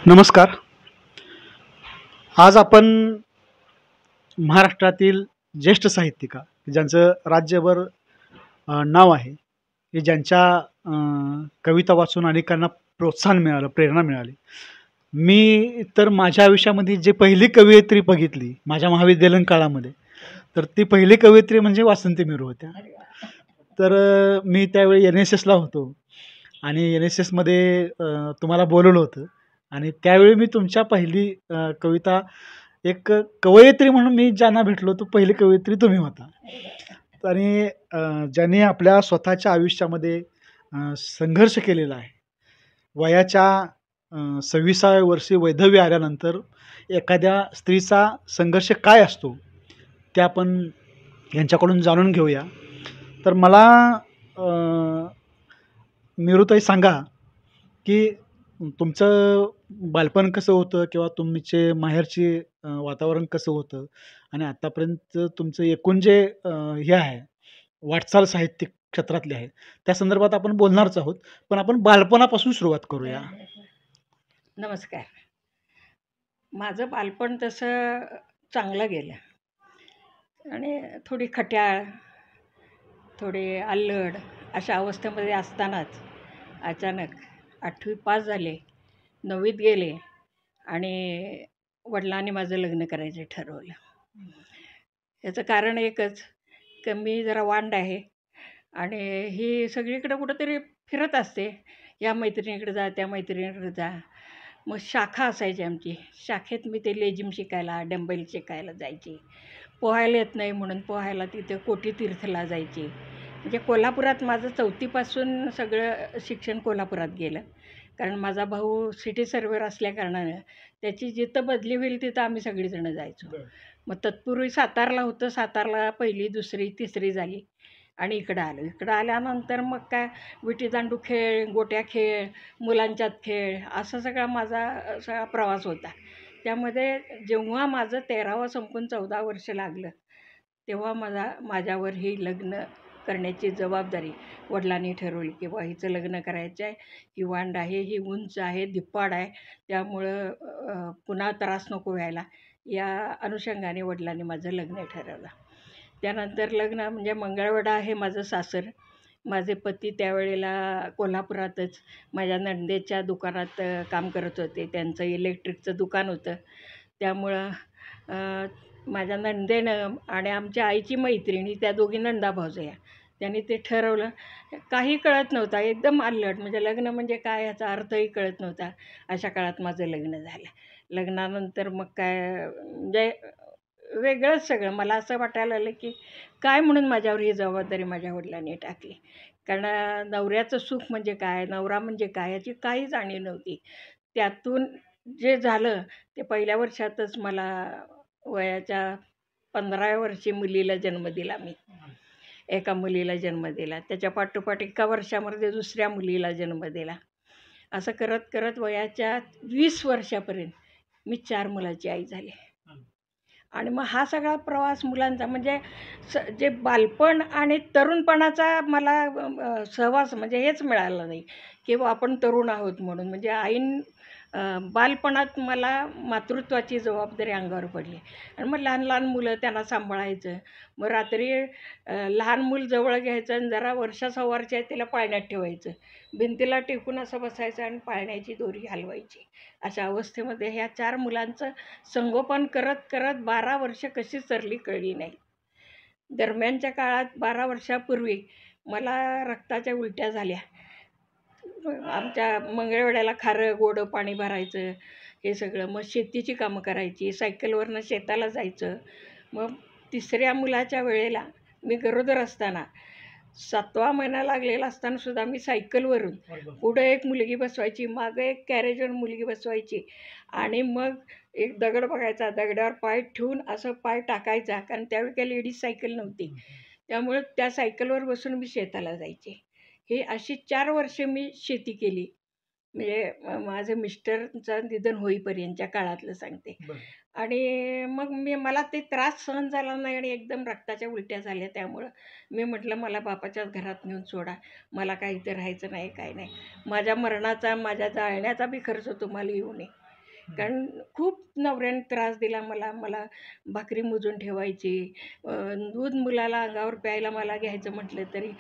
नमस्कार. आज आपण महाराष्ट्रातील ज्येष्ठ साहित्यिका ज्यांचं राज्यभर नाव आहे, की ज्यांच्या कविता वाचून अनेकांना प्रोत्साहन मिळालं, प्रेरणा मिळाली. मी तर माझ्या आयुष्यामध्ये जे पहिली कवयित्री बघितली माझ्या महाविद्यालयीन काळामध्ये, तर ती पहिली कवयित्री म्हणजे वासंती मिरू होत्या. तर मी त्यावेळी NSSला होतो आणि NSSमध्ये तुम्हाला बोलवलं होतं आणि त्यावेळी मी तुमच्या पहिली कविता एक कवयित्री म्हणून मी ज्यांना भेटलो तो पहिली कवयित्री तुम्ही होता. आणि ज्यांनी आपल्या स्वतःच्या आयुष्यामध्ये संघर्ष केलेला आहे. वयाच्या 26व्या वर्षी वैधव्य आल्यानंतर एखाद्या स्त्रीचा संघर्ष काय असतो ते आपण यांच्याकडून जाणून घेऊया. तर मला मिरूताई सांगा की तुमचं बालपण कसं होतं किंवा तुमचे माहेरचे वातावरण कसं होतं आणि आत्तापर्यंत तुमचं एकूण जे हे आहे वाटचाल साहित्यिक क्षेत्रातली आहे त्या संदर्भात आपण बोलणारच आहोत. पण आपण बालपणापासून सुरुवात करूया. नमस्कार. माझं बालपण तसं चांगलं गेलं आणि थोडी खट्याळ, थोडी अल्लड अशा अवस्थेमध्ये असतानाच अचानक 8वी पास झाले, 9वीत गेले आणि वडिलांनी माझं लग्न करायचं ठरवलं. याचं कारण एकच की मी जरा वांड आहे आणि ही सगळीकडं कुठंतरी फिरत असते. या मैत्रिणीकडे जा, त्या मैत्रिणीकडे जा. मग शाखा असायची आमची. शाखेत मी ते लेझिम शिकायला, डंबेल शिकायला जायची. पोहायला येत नाही म्हणून पोहायला तिथे कोटीतीर्थला जायची. म्हणजे कोल्हापुरात माझं 4थीपासून सगळं शिक्षण कोल्हापुरात गेलं. कारण माझा भाऊ सिटी सर्व्हेअर असल्याकारणानं त्याची जिथं बदली होईल तिथं आम्ही सगळीजणं जायचो. मग तत्पूर्वी सातारला होतं. सातारला 1ली, 2री, 3री झाली आणि इकडं आलो. इकडं आल्यानंतर मग काय विटीदांडू खेळ, गोट्या खेळ, मुलांच्यात खेळ असा सगळा माझा सगळा प्रवास होता. त्यामध्ये जेव्हा माझं 13वं संपून 14 वर्ष लागलं तेव्हा माझ्यावर ही लग्न करण्याची जबाबदारी वडिलांनी ठरवली की बा हिचं लग्न करायचं आहे. ही वांड आहे, ही उंच आहे, धिप्पाड आहे, त्यामुळं पुन्हा त्रास नको व्हायला. या अनुषंगाने वडिलांनी माझं लग्न ठरवलं. त्यानंतर लग्न म्हणजे मंगळवेढा आहे माझं सासर. माझे पती त्यावेळेला कोल्हापुरातच माझ्या नणंदेच्या दुकानात काम करत होते. त्यांचं इलेक्ट्रिकचं दुकान होतं. त्यामुळं माझ्या नणंदेनं आणि आमच्या आईची मैत्रिणी त्या दोघी नणंदा भावजया त्यांनी ते ठरवलं. काही कळत नव्हता, एकदम अल्लड, म्हणजे लग्न म्हणजे काय याचा अर्थही कळत नव्हता. अशा काळात माझं लग्न झालं. लग्नानंतर मग काय म्हणजे वेगळंच सगळं. मला असं वाटायला लागलं की काय म्हणून माझ्यावर ही जबाबदारी माझ्या वडिलांनी टाकली. कारण नवऱ्याचं सुख म्हणजे काय, नवरा म्हणजे काय याची काही जाणीव नव्हती. त्यातून जे झालं ते पहिल्या वर्षातच मला वयाच्या 15व्या वर्षी मुलीला जन्म दिला मी. एका मुलीला जन्म दिला. त्याच्या पाठोपाठ एका वर्षामध्ये दुसऱ्या मुलीला जन्म दिला. असं करत करत वयाच्या 20 वर्षापर्यंत मी 4 मुलाची आई झाली. आणि मग हा सगळा प्रवास मुलांचा म्हणजे जे बालपण आणि तरुणपणाचा मला सहवास म्हणजे हेच मिळालं नाही की आपण तरुण आहोत म्हणून. म्हणजे बालपणात मला मातृत्वाची जबाबदारी अंगावर पडली आणि मग लहान लहान मुलं त्यांना सांभाळायचं. मग रात्री लहान मूल जवळ घ्यायचं आणि जरा वर्षा-सव्वाची आहे तिला पाळण्यात ठेवायचं. भिंतीला टेकून असं बसायचं आणि पाळण्याची दोरी हलवायची. अशा अवस्थेमध्ये ह्या 4 मुलांचं संगोपन करत करत 12 वर्ष कशी सरली कळली नाही. दरम्यानच्या काळात 12 वर्षापूर्वी मला रक्ताच्या उलट्या झाल्या. आमच्या मंगळवेढ्याला खारं गोडं पाणी भरायचं हे सगळं. मग शेतीची कामं करायची, सायकलवरनं शेताला जायचं. मग 3ऱ्या मुलाच्या वेळेला मी गरोदर असताना 7वा महिना लागलेला असतानासुद्धा मी सायकलवरून पुढं एक मुलगी बसवायची, मागं एक कॅरेजवर मुलगी बसवायची आणि मग एक दगड बघायचा, दगडावर पाय ठेवून असं पाय टाकायचा. कारण त्यावेळी काही लेडीज सायकल नव्हती. त्यामुळे त्या सायकलवर बसून मी शेताला जायचे. हे अशी 4 वर्ष मी शेती केली. म्हणजे माझं मिस्टरचं निधन होईपर्यंतच्या काळातलं सांगते. आणि मग मला ते त्रास सहन झाला नाही आणि एकदम रक्ताच्या उलट्या झाल्या. त्यामुळं मी म्हटलं मला बापाच्याच घरात नेऊन सोडा, मला काही इथं राहायचं नाही, काय नाही. माझ्या मरणाचा, माझ्या जाळण्याचा बी खर्च तुम्हाला येऊ नये. कारण खूप नवऱ्याने त्रास दिला मला. मला भाकरी मोजून ठेवायची. दूध मुलाला अंगावर प्यायला मला घ्यायचं म्हटलं तरी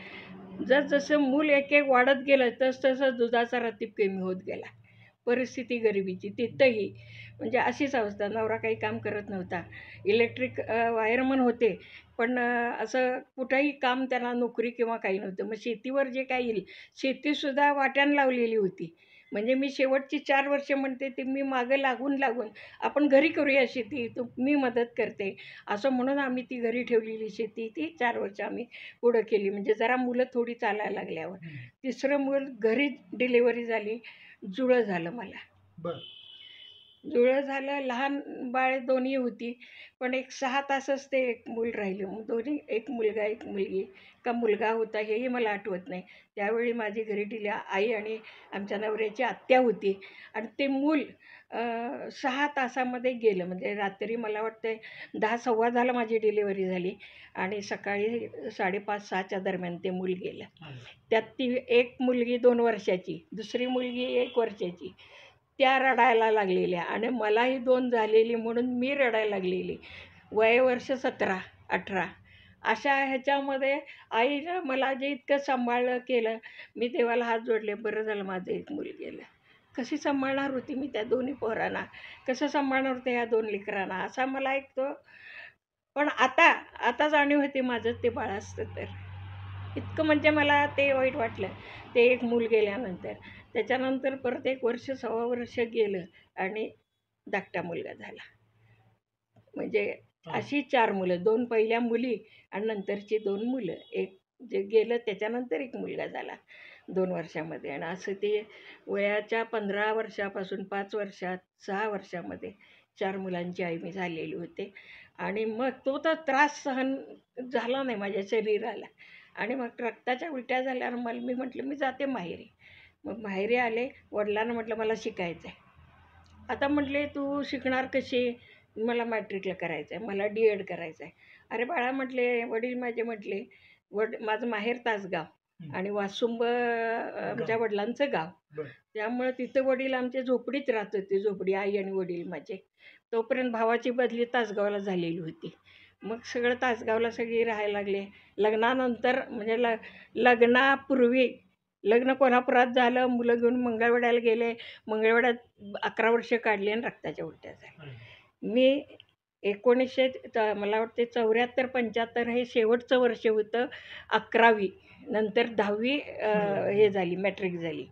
जसं मूल एक एक वाढत गेलं तसं दुधाचा रतीब कमी होत गेला. परिस्थिती गरिबीची तिथंही म्हणजे अशीच अवस्था. नवरा काही काम करत नव्हता. इलेक्ट्रिक वायरमन होते, पण असं कुठंही काम त्यांना नोकरी किंवा काही नव्हतं. मग शेतीवर जे काही येईल, शेतीसुद्धा वाट्यानं लावलेली होती. म्हणजे मी शेवटची 4 वर्ष म्हणते ते मी मागं लागून आपण घरी करूया शेती, मी मदत करते, असं म्हणून आम्ही ती घरी ठेवलेली शेती ती 4 वर्ष आम्ही पुढं केली. म्हणजे जरा मुलं थोडी चालायला लागल्यावर. तिसरं मूल घरी डिलिव्हरी झाली, जुळं झालं मला. बरं. जुळं झालं, लहान बाळ दोन्ही होती, पण एक 6 तासच ते एक मूल राहिलं. मग दोन्ही एक मुलगा, एक मुलगी. का मुलगा होता हेही मला आठवत नाही. त्यावेळी माझी घरी आई आणि आमच्या नवऱ्याची आत्या होती आणि ते मूल 6 तासामध्ये गेलं. म्हणजे रात्री मला वाटतंय 10 सव्वा 10ला माझी डिलिव्हरी झाली आणि सकाळी 5:30-6च्या दरम्यान ते मूल गेलं. त्यात ती एक मुलगी 2 वर्षाची, दुसरी मुलगी 1 वर्षाची. त्या रडायला लागलेल्या आणि मलाही 2 झालेली म्हणून मी रडायला लागलेली. वयवर्ष 17-18 अशा ह्याच्यामध्ये आईनं मला जे इतकं सांभाळलं केलं, मी देवाला हात जोडले, बरं झालं माझं एक मूल गेलं. कशी सांभाळणार होती मी त्या दोन्ही पोरांना, कसं सांभाळणार होते ह्या 2 लेकरांना, असा मला एक तो. पण आता जाणीव होते माझं ते बाळ असतं तर. इतकं म्हणजे मला ते वाईट वाटलं, ते एक मूल गेल्यानंतर. त्याच्यानंतर परत 1 वर्ष, सव्वा वर्ष गेलं आणि धाकटा मुलगा झाला. म्हणजे अशी 4 मुलं, 2 पहिल्या मुली आणि नंतरची 2 मुलं. एक जे गेलं त्याच्यानंतर एक मुलगा झाला 2 वर्षामध्ये आणि असं ते वयाच्या 15 वर्षापासून 5 वर्षात, 6 वर्षामध्ये 4 मुलांची आई मी झालेली होते. आणि मग तो तर त्रास सहन झाला नाही माझ्या शरीराला आणि मग रक्ताच्या उलट्या झाल्यावर मी म्हटलं मी जाते माहेरी. मग माहेरी आले. वडिलांना म्हटलं मला शिकायचं आहे. आता म्हटले तू शिकणार कशी? मला मॅट्रिकला करायचं आहे, मला D.Ed करायचं आहे. अरे बाळा म्हटले, वडील माझे म्हटले, माझं माहेर तासगाव आणि वासुंब आमच्या वडिलांचं गाव. त्यामुळं तिथं वडील आमच्या झोपडीत राहत होते, झोपडी आई आणि वडील माझे. तोपर्यंत भावाची बदली तासगावला झालेली होती. मग सगळं तासगावला सगळी राहायला लागले. लग्नानंतर म्हणजे लग्नापूर्वी लग्न कोल्हापुरात झालं, मुलं घेऊन मंगळवेढ्याला गेले. मंगळवेढ्यात 11 वर्ष काढली आणि रक्ताच्या उलट्या झाल्या. मी 1900 मला वाटते 74-75 हे शेवटचं वर्ष होतं. 11वी नंतर 10वी हे झाली, मॅट्रिक झाली.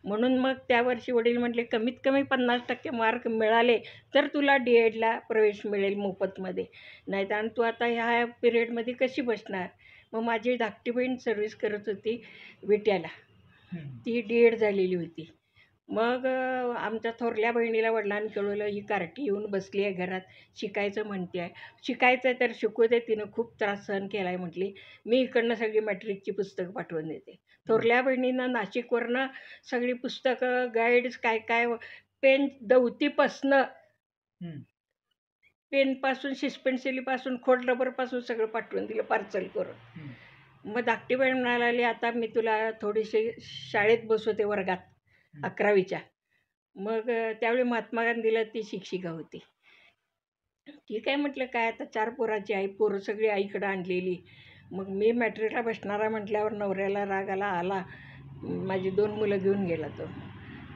म्हणून मग त्या वर्षी वडील म्हटले कमीत कमी 50% मार्क मिळाले तर तुला D.Edला प्रवेश मिळेल मोफतमध्ये, नाहीतर आणि तू आता ह्या पिरियडमध्ये कशी बसणार. मग माझी धाकटी बहीण सर्व्हिस करत होती विट्याला, ती D.Ed झालेली होती. मग आमच्या थोरल्या बहिणीला वडिलांनी कळवलं ही कार्टी येऊन बसली आहे घरात, शिकायचं म्हणते आहे. शिकायचं आहे तर शिकू दे, तिनं खूप त्रास सहन केला आहे म्हटली. मी इकडनं सगळी मॅट्रिकची पुस्तकं पाठवून देते. थोरल्या बहिणीनं नाशिकवरनं सगळी पुस्तकं, गाईड्स काय काय, पेन दौतीपासनं पेनपासून, पेन्सिलीपासून, खोड रबरपासून सगळं पाठवून दिलं पार्सल करून. मग धाकटी बहीण म्हणाली आता मी तुला थोडीशी शाळेत बसवते वर्गात 11वीच्या. मग त्यावेळी महात्मा गांधीला ती शिक्षिका होती. ठीक आहे म्हटलं, काय आता 4 पोराची आई, पोरं सगळी आईकडं आणलेली. मग मी मॅट्रिकला बसणार आहे म्हटल्यावर नवऱ्याला राग आला. माझी 2 मुलं घेऊन गेला तो,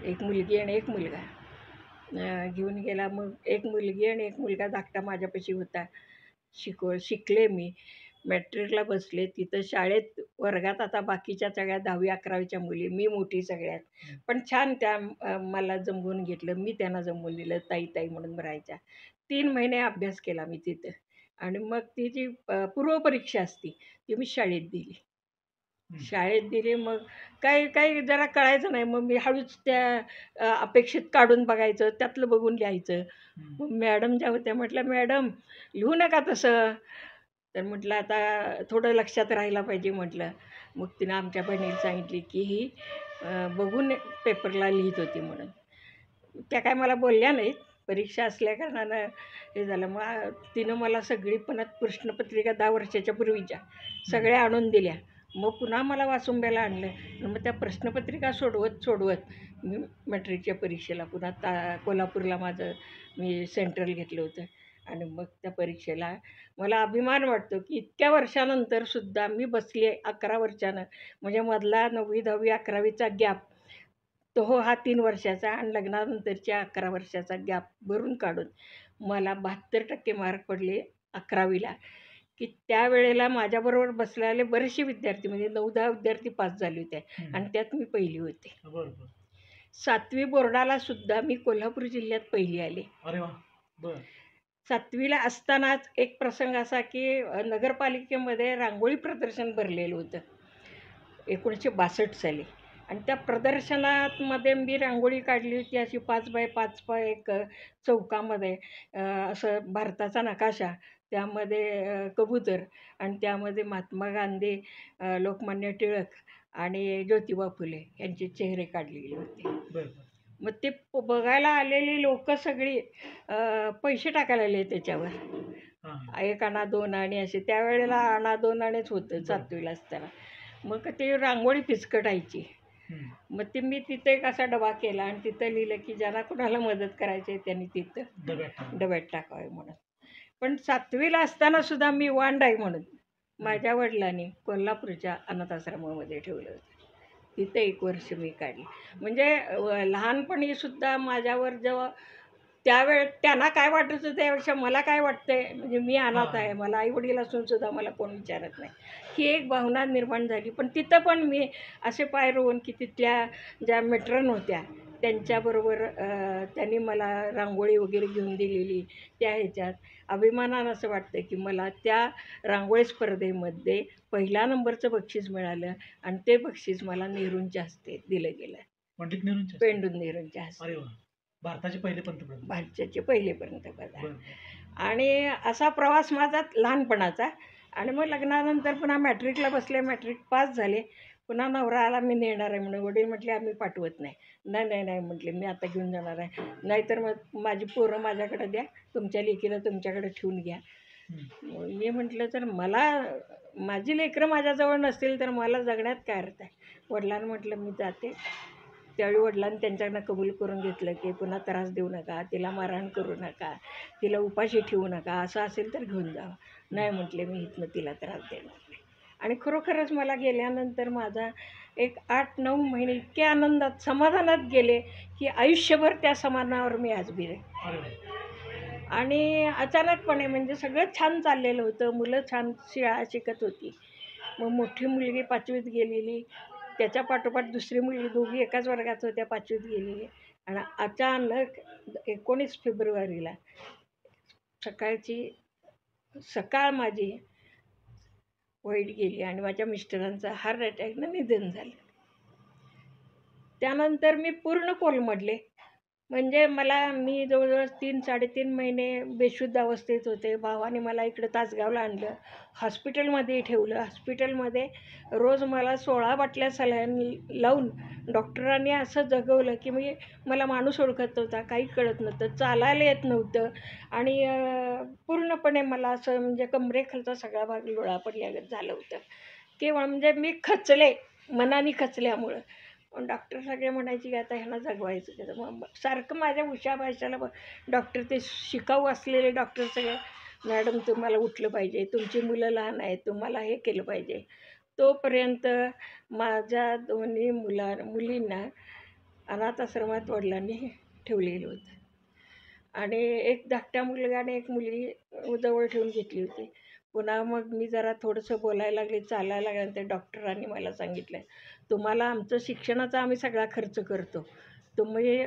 एक मुलगी आणि एक मुलगा घेऊन गेला. मग एक मुलगी आणि एक मुलगा धाकटा माझ्यापाशी होता. शिकले मी, मॅट्रिकला बसले. तिथं शाळेत वर्गात आता बाकीच्या सगळ्या 10वी-11वीच्या मुली, मी मोठी सगळ्यात. पण छान त्या मला जमवून घेतलं, मी त्यांना जमवून दिलं, ताई म्हणून राहायच्या. 3 महिने अभ्यास केला मी तिथं आणि मग ती जी पूर्वपरीक्षा असती ती मी शाळेत दिली. मग काही जरा कळायचं नाही. मग मी हळूच त्या अपेक्षित काढून बघायचं, त्यातलं बघून लिहायचं. मग मॅडम ज्या होत्या म्हटलं मॅडम लिहू नका तसं. तर म्हटलं आता थोडं लक्षात राहायला पाहिजे म्हटलं. मग तिनं आमच्या बहिणीला सांगितली की ही बघून पेपरला लिहित होती म्हणून. त्या काय मला बोलल्या नाहीत, परीक्षा असल्या कारणानं हे झालं. मग तिनं मला सगळी पण प्रश्नपत्रिका 10 वर्षाच्या पूर्वीच्या सगळ्या आणून दिल्या. मग पुन्हा मला वासुंब्याला आणलं आणि मग त्या प्रश्नपत्रिका सोडवत मी मॅट्रिकच्या परीक्षेला पुन्हा कोल्हापूरला माझं मी सेंट्रल घेतलं होतं. आणि मग त्या परीक्षेला मला अभिमान वाटतो की इतक्या वर्षानंतरसुद्धा मी बसली आहे 11 वर्षानं. म्हणजे मधला 9वी 10वी 11वीचा गॅप तो हा 3 वर्षाचा आणि लग्नानंतरच्या 11 वर्षाचा गॅप भरून काढून मला 72% मार्क पडले 11वीला. की त्यावेळेला माझ्याबरोबर बसलेले बरेचसे विद्यार्थी म्हणजे 9-10 विद्यार्थी पास झाले होते आणि त्यात मी पहिली होते. 7वी बोर्डाला सुद्धा मी कोल्हापूर जिल्ह्यात पहिली आले. अरे वा. बरं. 7वीला असतानाच एक प्रसंग असा की नगरपालिकेमध्ये रांगोळी प्रदर्शन भरलेलं होतं 1962 साली. आणि त्या प्रदर्शनामध्ये मी रांगोळी काढली होती अशी 5x5 एक चौकामध्ये असं भारताचा नकाशा, त्यामध्ये कबूतर आणि त्यामध्ये महात्मा गांधी, लोकमान्य टिळक आणि ज्योतिबा फुले यांचे चेहरे काढलेले होते. मग ते बघायला आलेली लोक सगळी पैसे टाकायला लागले त्याच्यावर. 1 आणा 2 आणे असे त्यावेळेला आणा 2 आणेच होतं 7वीला असताना. मग ते रांगोळी फिसकटायची. मग ते मी तिथे एक असा डबा केला आणि तिथं लिहिलं की ज्यांना कुणाला मदत करायची त्यांनी तिथं डब्यात टाकावे म्हणून. पण 7वीला असताना सुद्धा मी वांड आहे म्हणून माझ्या वडिलांनी कोल्हापूरच्या अनाथाश्रमामध्ये ठेवलं होतं. तिथे 1 वर्ष मी काढली. म्हणजे लहानपणीसुद्धा माझ्यावर जेव्हा त्यांना काय वाटत होतं त्यापेक्षा मला काय वाटतंय, म्हणजे मी अनाथ आहे, मला आईवडील असून सुद्धा मला कोण विचारत नाही, ही एक भावना निर्माण झाली. पण तिथं पण मी असे पाय रोवून की तिथल्या ज्या मेट्रन होत्या त्यांच्याबरोबर त्यांनी मला रांगोळी वगैरे घेऊन दिलेली. त्या ह्याच्यात अभिमानानं असं वाटतं की मला त्या रांगोळी स्पर्धेमध्ये पहिला नंबरचं बक्षीस मिळालं आणि ते बक्षीस मला नेहरूंच्या हस्ते दिलं गेलं. पंडित नेहरूंच्या पेंडू नेहरूंच्या हस्ते. भारताचे पहिले पंतप्रधान. भारताचे पहिले पंतप्रधान. आणि असा प्रवास माझा लहानपणाचा. आणि मग लग्नानंतर पुन्हा मॅट्रिकला बसले, मॅट्रिक पास झाले. पुन्हा नवरा आला मी नेणार आहे म्हणून. वडील म्हटले आम्ही पाठवत नाही. नाही म्हटले मी आता घेऊन जाणार आहे, नाहीतर मग माझी पोरं माझ्याकडे द्या, तुमच्या लेकीला तुमच्याकडे ठेवून घ्या. मी म्हटलं तर माझी लेकरं माझ्याजवळ नसतील तर मला जगण्यात काय अर्थ आहे. वडिलांना म्हटलं मी जाते. त्यावेळी वडिलांनी त्यांच्याकडनं कबूल करून घेतलं की पुन्हा त्रास देऊ नका, तिला मारहाण करू नका, तिला उपाशी ठेवू नका, असं असेल तर घेऊन जावं. नाही म्हटले मी इथनं तिला त्रास देणार नाही. आणि खरोखरच मला गेल्यानंतर माझा एक 8-9 महिने इतके आनंदात समाधानात गेले की आयुष्यभर त्या समाधानावर मी आज बी आहे. आणि अचानकपणे म्हणजे सगळं छान चाललेलं होतं, मुलं छान शाळा शिकत होती. मग मोठी मुलगी 5वीत गेलेली, त्याच्या पाठोपाठ दुसरी मुलगी, दोघी एकाच वर्गात होत्या, 5वीत गेलेली. आणि अचानक 19 फेब्रुवारीला सकाळ माझी वाईट गेली आणि माझ्या मिस्टरांचं हार्ट अटॅकनं निधन झालं. त्यानंतर मी पूर्ण कोलमडले. म्हणजे मी जवळजवळ 3-3.5 महिने बेशुद्ध अवस्थेत होते. भावाने मला इकडं तासगावला आणलं, हॉस्पिटलमध्ये ठेवलं. हॉस्पिटलमध्ये रोज मला 16 बाटल्या सलाईन लावून डॉक्टरांनी असं जगवलं की मला माणूस ओळखत नव्हता, काही कळत नव्हतं, चालायला येत नव्हतं. आणि पूर्णपणे मला असं म्हणजे कमरेखालचा सगळा भाग लोळा पडल्यागत झालं होतं. केवळ म्हणजे मी खचले, मनाने खचल्यामुळं. डॉक्टर सगळे म्हणायचे की आता ह्याला जगवायचं. त्याचं मग सारखं माझ्या उशाभाषाला डॉक्टर, ते शिकाऊ असलेले डॉक्टर सगळे, मॅडम तुम्हाला उठलं पाहिजे, तुमची मुलं लहान आहेत, तुम्हाला हे केलं पाहिजे. तोपर्यंत माझ्या दोन्ही मुलींना अनाथाश्रमात वडिलांनी ठेवलेलं होतं. आणि एक धाकटा मुलगा आणि एक मुलगी जवळ ठेवून घेतली होती. पुन्हा मग मी जरा थोडंसं बोलायला लागले, चालायला लागले, तर डॉक्टरांनी मला सांगितलं तुम्हाला आमचं शिक्षणाचा आम्ही सगळा खर्च करतो, तुम्ही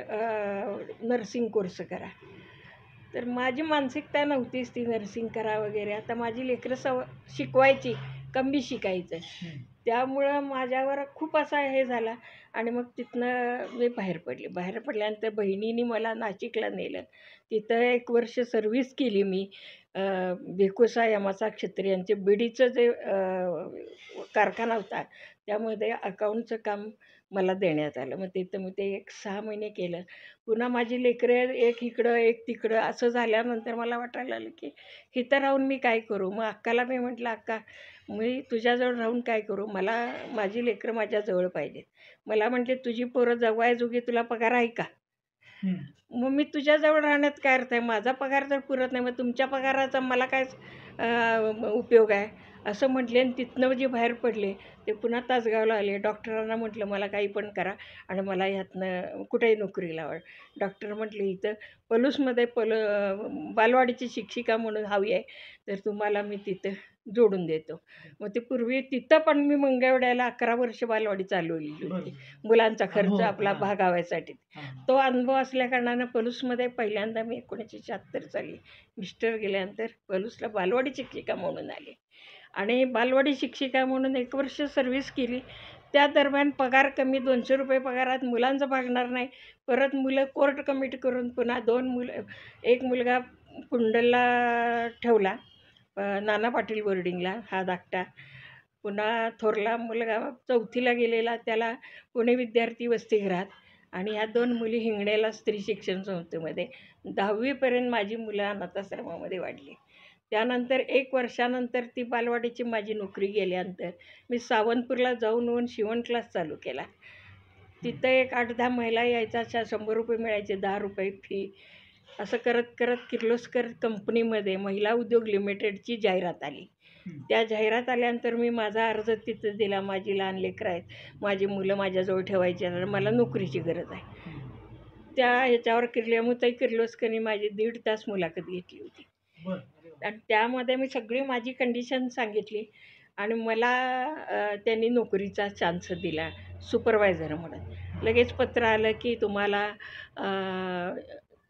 नर्सिंग कोर्स करा. तर माझी मानसिकता नव्हतीच ती नर्सिंग करा वगैरे. आता माझी लेकरं शिकवायची, कमी शिकायचं. त्यामुळं माझ्यावर खूप असा हे झाला. आणि मग तिथनं मी बाहेर पडल्यानंतर बहिणीने मला नाशिकला नेलं. तिथं 1 वर्ष सर्व्हिस केली मी. भिकुसा यमासा क्षत्रियांचे बिडीचं जे कारखाना होता त्यामध्ये अकाऊंटचं काम मला देण्यात आलं. मग तिथं मी ते एक 6 महिने केलं. पुन्हा माझी लेकरं एक इकडं, एक तिकडं असं झाल्यानंतर मला वाटायला लागलं, की इथं राहून मी काय करू? मग अक्काला मी म्हटलं, "अक्का, मी तुझ्याजवळ राहून काय करू? मला माझी लेकरं माझ्याजवळ पाहिजेत." मला म्हटले, "तुझी पोरं जगवायजोगी तुला पगार आहे का?" हं. मग मी तुझ्याजवळ राहण्यात काय अर्थ आहे? माझा पगार तर पुरत नाही, मग तुमच्या पगाराचा मला काय उपयोग आहे? असं म्हटले आणि तिथनं जे बाहेर पडले, ते पुन्हा तासगावला आले. डॉक्टरांना म्हटलं, "मला काही पण करा आणि मला ह्यातनं कुठेही नोकरी लावा." डॉक्टर म्हटले, "इथं पलूसमध्ये बालवाडीची शिक्षिका म्हणून हवी आहे, तर तुम्हाला मी तिथं जोडून देतो." मग ते पूर्वी तिथं पण मी मंगळवेढ्याला 11 वर्ष बालवाडी चालवलेली बरं, होती. बरं. मुलांचा खर्च अनुभव आपला हां, भागावायसाठी. हां. तो अनुभव असल्याकारणानं पलूसमध्ये पहिल्यांदा मी 1976 साली मिस्टर गेल्यानंतर पलूसला बालवाडी शिक्षिका म्हणून आले आणि बालवाडी शिक्षिका म्हणून 1 वर्ष सर्व्हिस केली. त्या दरम्यान पगार कमी, ₹200 पगारात मुलांचं भागणार नाही. परत मुलं कोर्ट कमिटी करून पुन्हा 2 मुलं, एक मुलगा कुंडलला ठेवला, नाना पाटील बोर्डिंगला, हा धाकटा. पुन्हा थोरला मुलगा 4थीला गेलेला, त्याला पुणे विद्यार्थी वसतिगृहात. आणि ह्या 2 मुली हिंगण्याला स्त्री शिक्षण संस्थेमध्ये. 10वी माझी मुलं अनाथाश्रमामध्ये वाढली. त्यानंतर 1 वर्षानंतर ती बालवाडीची माझी नोकरी गेल्यानंतर मी सावंतपूरला जाऊन येऊन शिवण क्लास चालू केला. तिथं एक 8-10 महिला यायच्या, ₹100 मिळायचे, ₹10 फी. असं करत करत किर्लोस्कर कंपनीमध्ये महिला उद्योग लिमिटेडची जाहिरात आली. हं. त्या जाहिरात आल्यानंतर मी माझा अर्ज तिथं दिला. माझी लहान लेकरं आहेत, माझी मुलं माझ्याजवळ ठेवायची आणि मला नोकरीची गरज आहे. हं. त्या ह्याच्यावर किर्ल्यामुताई किर्लोस्करनी माझी 1.5 तास मुलाखत घेतली होती बरं. अरे वाह! आणि त्यामध्ये मी सगळी माझी कंडिशन सांगितली आणि मला त्यांनी नोकरीचा चान्स दिला सुपरवायझर म्हणून. लगेच पत्र आलं की तुम्हाला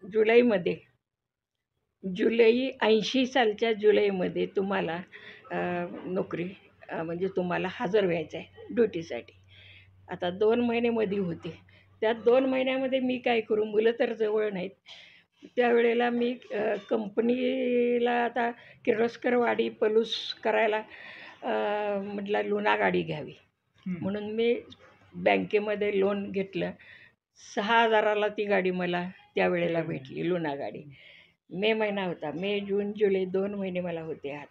जुलैमध्ये जुलै 80 सालच्या जुलैमध्ये तुम्हाला नोकरी म्हणजे तुम्हाला हजर व्हायचं आहे ड्युटीसाठी. आता 2 महिने मध्ये होते. त्या 2 महिन्यामध्ये मी काय करू? मुलं तर जवळ नाहीत. त्यावेळेला मी कंपनीला आता किर्लोस्करवाडी पलूस करायला म्हटलं लुना गाडी घ्यावी. हं. म्हणून मी बँकेमध्ये लोन घेतलं. 6,000ला ती गाडी मला त्यावेळेला भेटली, लुना गाडी. मे महिना होता. मे, जून, जुलै 2 महिने मला होते हात.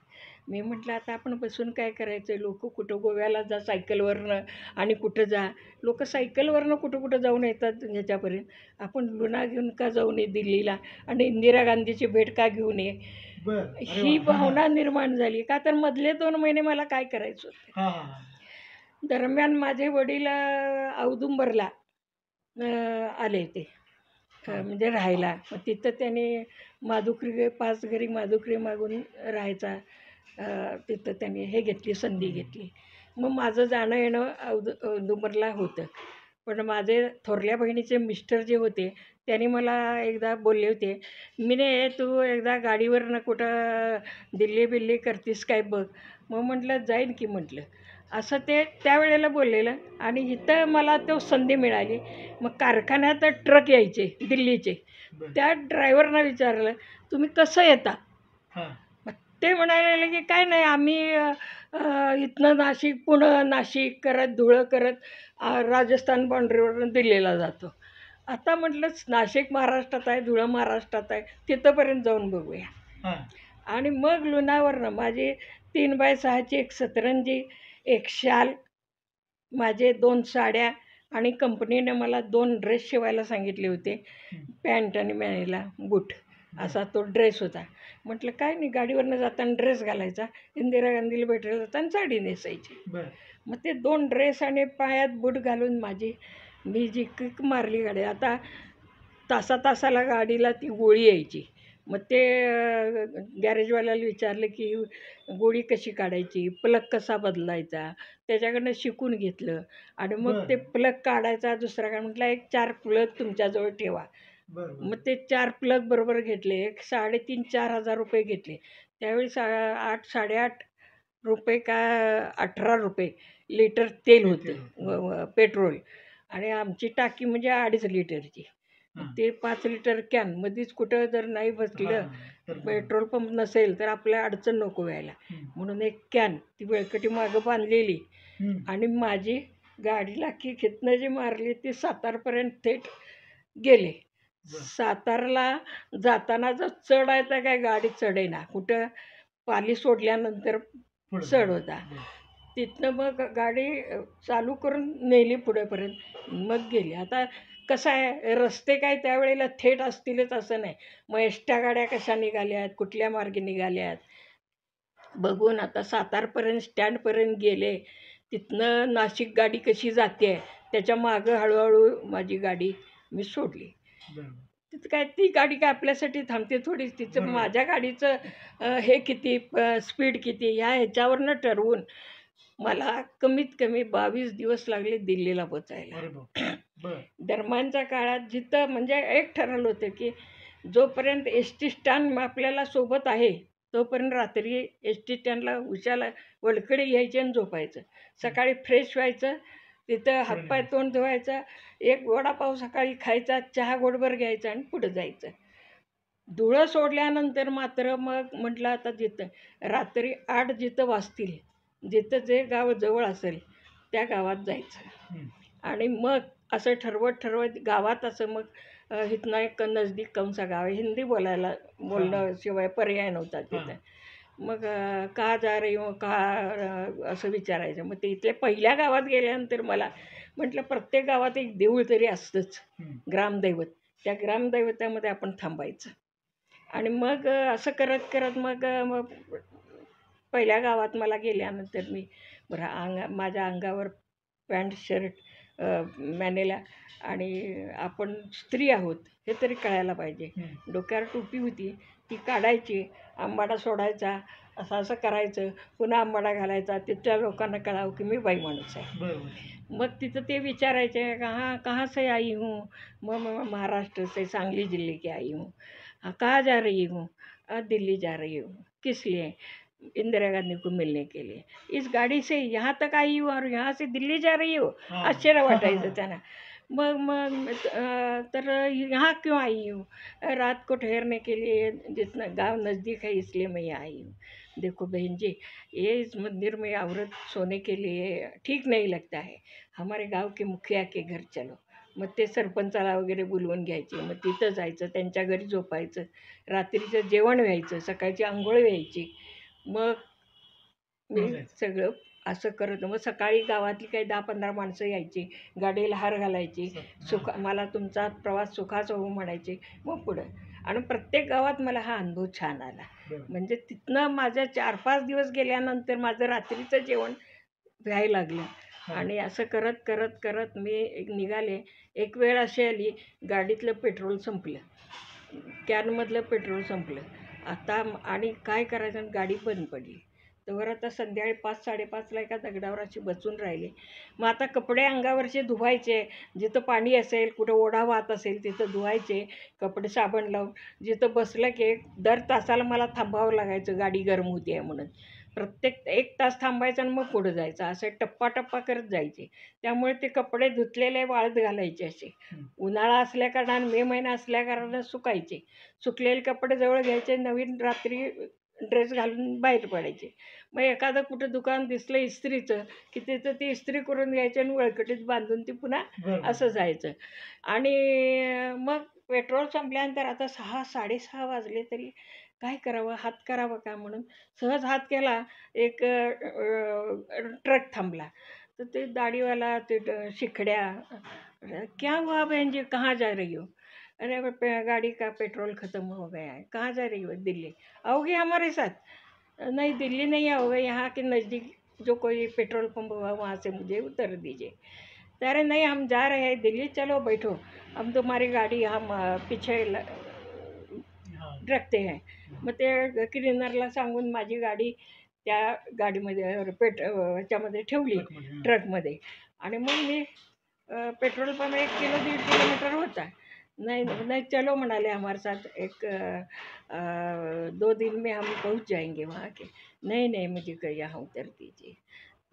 मी म्हटलं आता आपण बसून काय करायचं? लोकं कुठं गोव्याला जा सायकलवरनं आणि कुठं जा. लोकं सायकलवरनं कुठं कुठं जाऊन येतात ह्याच्यापर्यंत. आपण लुना घेऊन का जाऊ नये दिल्लीला आणि इंदिरा गांधीची भेट का घेऊ नये? बरं. अरे ही वाह! भावना निर्माण झाली. का तर मधले 2 महिने मला काय करायचं होतं. हां, हां, हां. दरम्यान माझे वडील औदुंबरला आले ते. हां. म्हणजे राहायला. मग तिथं त्याने माधुकरी 5 घरी माधुकरी मागून राहायचा तिथं त्यांनी हे घेतली, संधी घेतली. मग माझं जाणं येणं औदुंबरला होतं. पण माझे थोरल्या बहिणीचे मिस्टर जे होते, त्यांनी मला एकदा बोलले होते, "मिने तू एकदा गाडीवरनं कुठं दिल्ली-बिल्ली करतीस काय बघ." मग म्हटलं, "जाईन की," म्हटलं. असं ते त्यावेळेला बोललेलं आणि इथं मला तो संधी मिळाली. मग कारखान्यात ट्रक यायचे दिल्लीचे. बरं. त्या ड्रायव्हरना विचारलं, "तुम्ही कसं येता?" हां. मग ते म्हणायला लागले, की "काय नाही आम्ही इथनं नाशिक, पुणं, नाशिक करत, धुळं करत राजस्थान बाउंड्रीवरून दिल्लीला जातो." आता म्हटलंच नाशिक महाराष्ट्रात आहे, धुळं महाराष्ट्रात आहे, तिथंपर्यंत जाऊन बघूया. हां. आणि मग लुणावरनं माझी 3x6ची एक सतरंजी, एक शाल, माझे 2 साड्या आणि कंपनीने मला 2 ड्रेस शिवायला सांगितले होते. हं. पॅन्ट आणि मॅनीला बूट असा तो ड्रेस होता. म्हटलं काय नाही गाडीवरनं जाताना ड्रेस घालायचा, इंदिरा गांधीला भेटायला जाताना साडी नेसायची. बरं. मग ते 2 ड्रेस आणि पायात बूट घालून मी जी किक मारली गाडी. आता तासाला गाडीला ती गोळी यायची. मग ते गॅरेजवाल्याला विचारलं की गोळी कशी काढायची, प्लग कसा बदलायचा, त्याच्याकडनं शिकून घेतलं आणि मग ते बरं. प्लग काढायचा दुसरा काय म्हटलं एक 4 प्लग तुमच्याजवळ ठेवा. बरं, मग बरं. ते 4 प्लग बरोबर घेतले. एक 3,500-4,000 घेतले. त्यावेळी ₹8.5 का ₹18 लिटर तेल तेल होतं पेट्रोल आणि आमची टाकी म्हणजे 2.5 लिटरची. हां. ते 5 लिटर कॅन मध्येच कुठं जर नाही बसलं, हां. तर पेट्रोल पंप नसेल तर आपल्याला अडचण नको व्हायला. हं. म्हणून एक कॅन ती बळकटी मागं बांधलेली हं. आणि माझी गाडीला किक इथनं जी मारली ती सातारपर्यंत थेट गेले. सातारला जाताना जो चढ आहे तर काय गाडी चढेना, कुठं पाली सोडल्यानंतर चढ होता. तिथनं मग गाडी चालू करून नेली पुढेपर्यंत, मग गेली. आता कसं आहे, रस्ते काय त्यावेळेला थेट असतीलच असं नाही. मग एसट्या गाड्या कशा निघाल्यात, कुठल्या मार्गे निघाल्यात बघून आता सातारपर्यंत स्टँडपर्यंत गेले. तिथनं नाशिक गाडी कशी जाते त्याच्या मागं हळूहळू माझी गाडी मी सोडली. तिथं काय ती गाडी काय आपल्यासाठी थांबते थोडीच, तिचं माझ्या गाडीचं हे किती स्पीड किती ह्या ह्याच्यावरनं ठरवून मला कमीत कमी 22 दिवस लागले दिल्लीला पोचायला. दरम्यानच्या काळात जिथं म्हणजे एक ठरवलं होतं की जोपर्यंत एस टी स्टँड आपल्याला सोबत आहे तोपर्यंत रात्री एस टी स्टँडला उशाला वलकडे घ्यायची आणि झोपायचं. सकाळी फ्रेश व्हायचं, तिथं हातपाय तोंड धुवायचं, एक वडापाव सकाळी खायचा, चहा घोटभर घ्यायचा आणि पुढं जायचं. धुळं सोडल्यानंतर मात्र मग म्हटलं आता जिथं रात्री 8 जिथं वाजतील, जिथं जे गाव जवळ असेल त्या गावात जायचं. आणि मग असं ठरवत गावात असं मग इथनं एक नजदीक कंसा गाव आहे, हिंदी बोलणं शिवाय पर्याय नव्हता तिथं. मग कहा जा रही हो, असं विचारायचं. मग ते इथल्या पहिल्या गावात गेल्यानंतर मला म्हटलं प्रत्येक गावात एक देऊळ तरी असतंच, ग्रामदैवत. त्या ग्रामदैवतामध्ये आपण थांबायचं. आणि मग असं करत करत मग पहिल्या गावात मला गेल्यानंतर मी बरं माझ्या अंगावर पॅन्ट शर्ट मॅनेला आणि आपण स्त्री आहोत हे तरी कळायला पाहिजे. डोक्यावर टोपी होती ती काढायची, आंबाडा सोडायचा, असं असं करायचं, पुन्हा आंबाडा घालायचा. तिथल्या लोकांना कळावं की मी बाई माणूस आहे. मग तिथं ते विचारायचे कहाँ से आई हूँ, मग महाराष्ट्र से सांगली जिले की आई हूँ. कहाँ जा रही हूँ, दिल्ली जा रही हूँ. किस लिए, इंदिरा गांधी को मिलने के लिए. इस गाड़ी से यहाँ तक आई हूँ और यहाँ से दिल्ली जा रही हो. आश्चर्य वाटायचं त्यांना. मग तर यहाँ क्यों आई हूँ, रात को ठहरने के लिए, जितना गांव नज़दीक है इसलिए मैं यहाँ आई हूँ. देखो बहन जी, ये इस मंदिर में औरत सोने के लिए ठीक नहीं लगता है, हमारे गांव के मुखिया के घर चलो. मग ते सरपंचाला वगैरे बोलवून घ्यायचे. मग तिथं जायचं, त्यांच्या घरी झोपायचं, रात्रीचं जेवण व्हायचं, सकाळची अंघोळ व्हायची. मग मी सगळं असं करत मग सकाळी गावातली काही 10-15 माणसं यायची, गाडीला हार घालायची, मला तुमचा प्रवास सुखाचा हो म्हणायचे. मग पुढं आणि प्रत्येक गावात मला हा अनुभव छान आला. म्हणजे तिथनं माझ्या 4-5 दिवस गेल्यानंतर माझं रात्रीचं जेवण व्हायला लागलं. आणि असं करत करत करत मी निघाले. एक वेळ अशी आली, गाडीतलं पेट्रोल संपलं, कॅनमधलं पेट्रोल संपलं. आता आणि काय करायचं, गाडी बंद पडली. तर आता संध्याकाळी 5-5:30ला एका दगडावर अशी बसून राहिले. मग आता कपडे अंगावरचे धुवायचे, जिथं पाणी असेल, कुठं ओढा वाहत असेल तिथं धुवायचे कपडे साबण लावून. जिथं बसलं की दर तासाला मला थांबावं लागायचं, गाडी गरम होती आहे म्हणून. प्रत्येक 1 तास थांबायचं आणि मग पुढं जायचं, असं टप्पा करत जायचे. त्यामुळे ते कपडे धुतलेले वाळत घालायचे असे. उन्हाळा असल्याकारणानं, मे महिना असल्याकारणानं सुकायचे. सुकलेले कपडे जवळ घ्यायचे, नवीन रात्री ड्रेस घालून बाहेर पडायचे. मग एखादं कुठं दुकान दिसलं इस्त्रीचं की तिथं ती इस्त्री करून घ्यायची आणि वळकटीत बांधून ती पुन्हा असं जायचं. आणि मग पेट्रोल संपल्यानंतर आता 6-6:30 वाजले तरी काय करावं, हात करावं का म्हणून सहज हात केला. एक ट्रक थांबला. तर ते दाढीवाला ते शिखड्या, क्या हुआ बहन जी, कहाँ जा रही हो. अरे गाड़ी का पेट्रोल ख़त्म हो गया है. कहाँ जा रही हो, दिल्ली. आओगे हमारे साथ. नहीं दिल्ली नहीं आओगे, यहाँ के नज़दीक जो कोई पेट्रोल पंप हुआ वहाँ से मुझे उतर दीजिए. तो अरे नहीं हम जा रहे हैं दिल्ली, चलो बैठो, हम तुम्हारी गाड़ी हम पीछे रखते हैं. मग ते क्लिनरला सांगून माझी गाडी त्या गाडीमध्ये ह्याच्यामध्ये ठेवली, ट्रकमध्ये. आणि मग मी पेट्रोल पंप 1-1.5 किलोमीटर होता. नहीं नहीं चलो म्हणाले हमारे साथ, 2 दिन में हम पहुंच जाएंगे वहाँ के. नहीं नहीं मुझे यहाँ उतर दीजिए.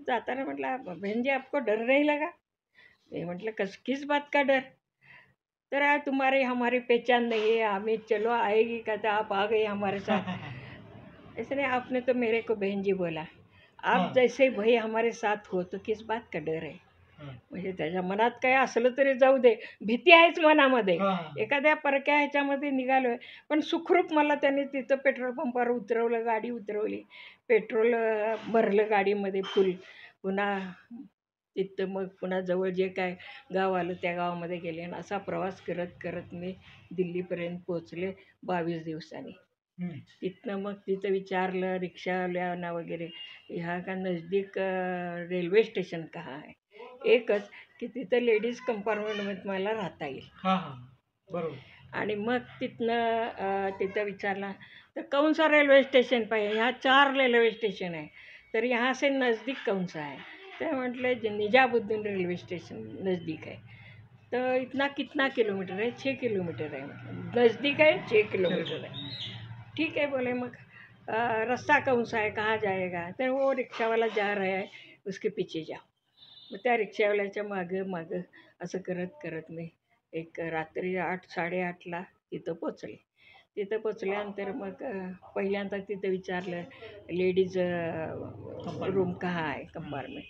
जाताना म्हटलं बहन जी आपको डर नहीं लगा. मी म्हटलं किस बात का डर. तर तुम्हारे हमारी पहचान नहीं है, हमें चलो आएगी कहते आप आ गए हमारे साथ. इसलिए आपने तो मेरे को बहन जी बोला, आप जैसे भाई हमारे साथ हो तो किस बात का डर है. म्हणजे त्याच्या मनात काय असलं तरी जाऊ दे, भीती आहेच मनामध्ये. एखाद्या परक्या ह्याच्यामध्ये निघालो आहे, पण सुखरूप मला त्याने तिथं पेट्रोल पंपावर उतरवलं, गाडी उतरवली, पेट्रोल भरलं गाडीमध्ये फुल. पुन्हा तिथं मग पुन्हा जवळ जे काय गाव आलं त्या गावामध्ये गेले आणि असा प्रवास करत करत मी दिल्लीपर्यंत पोचले 22 दिवसांनी. तिथनं मग तिथं विचारलं रिक्षावाल्यांना वगैरे, ह्या का नजदीक रेल्वे स्टेशन कहाँ है. एकच की तिथं लेडीज कंपार्टमेंटमध्ये मला राहता येईल. बरोबर. आणि मग तिथनं तिथं विचारला तर कौन सा रेल्वे स्टेशन पे है, यहाँ 4 रेल्वे स्टेशन है, तर यहाँ से नज़दीक कौन सा है. ते म्हटले निजामुद्दीन रेल्वे स्टेशन नज़दीक है. तो इतना कितना किलोमीटर है, 6 किलोमीटर है. मतलब नज़दीक है, 6 किलोमीटर है. ठीक है बोले. मग रास्ता कौन सा है, कहाँ जाएगा, तर वो रिक्षावाला जा रहा है उसके पीछे जाओ. मग त्या रिक्षावाल्याच्या मागं असं करत करत मी एक रात्री 8-8:30ला तिथं पोचले. तिथं पोचल्यानंतर मग पहिल्यांदा तिथं विचारलं लेडीज रूम कहाँ आहे कंपार्टमेंट.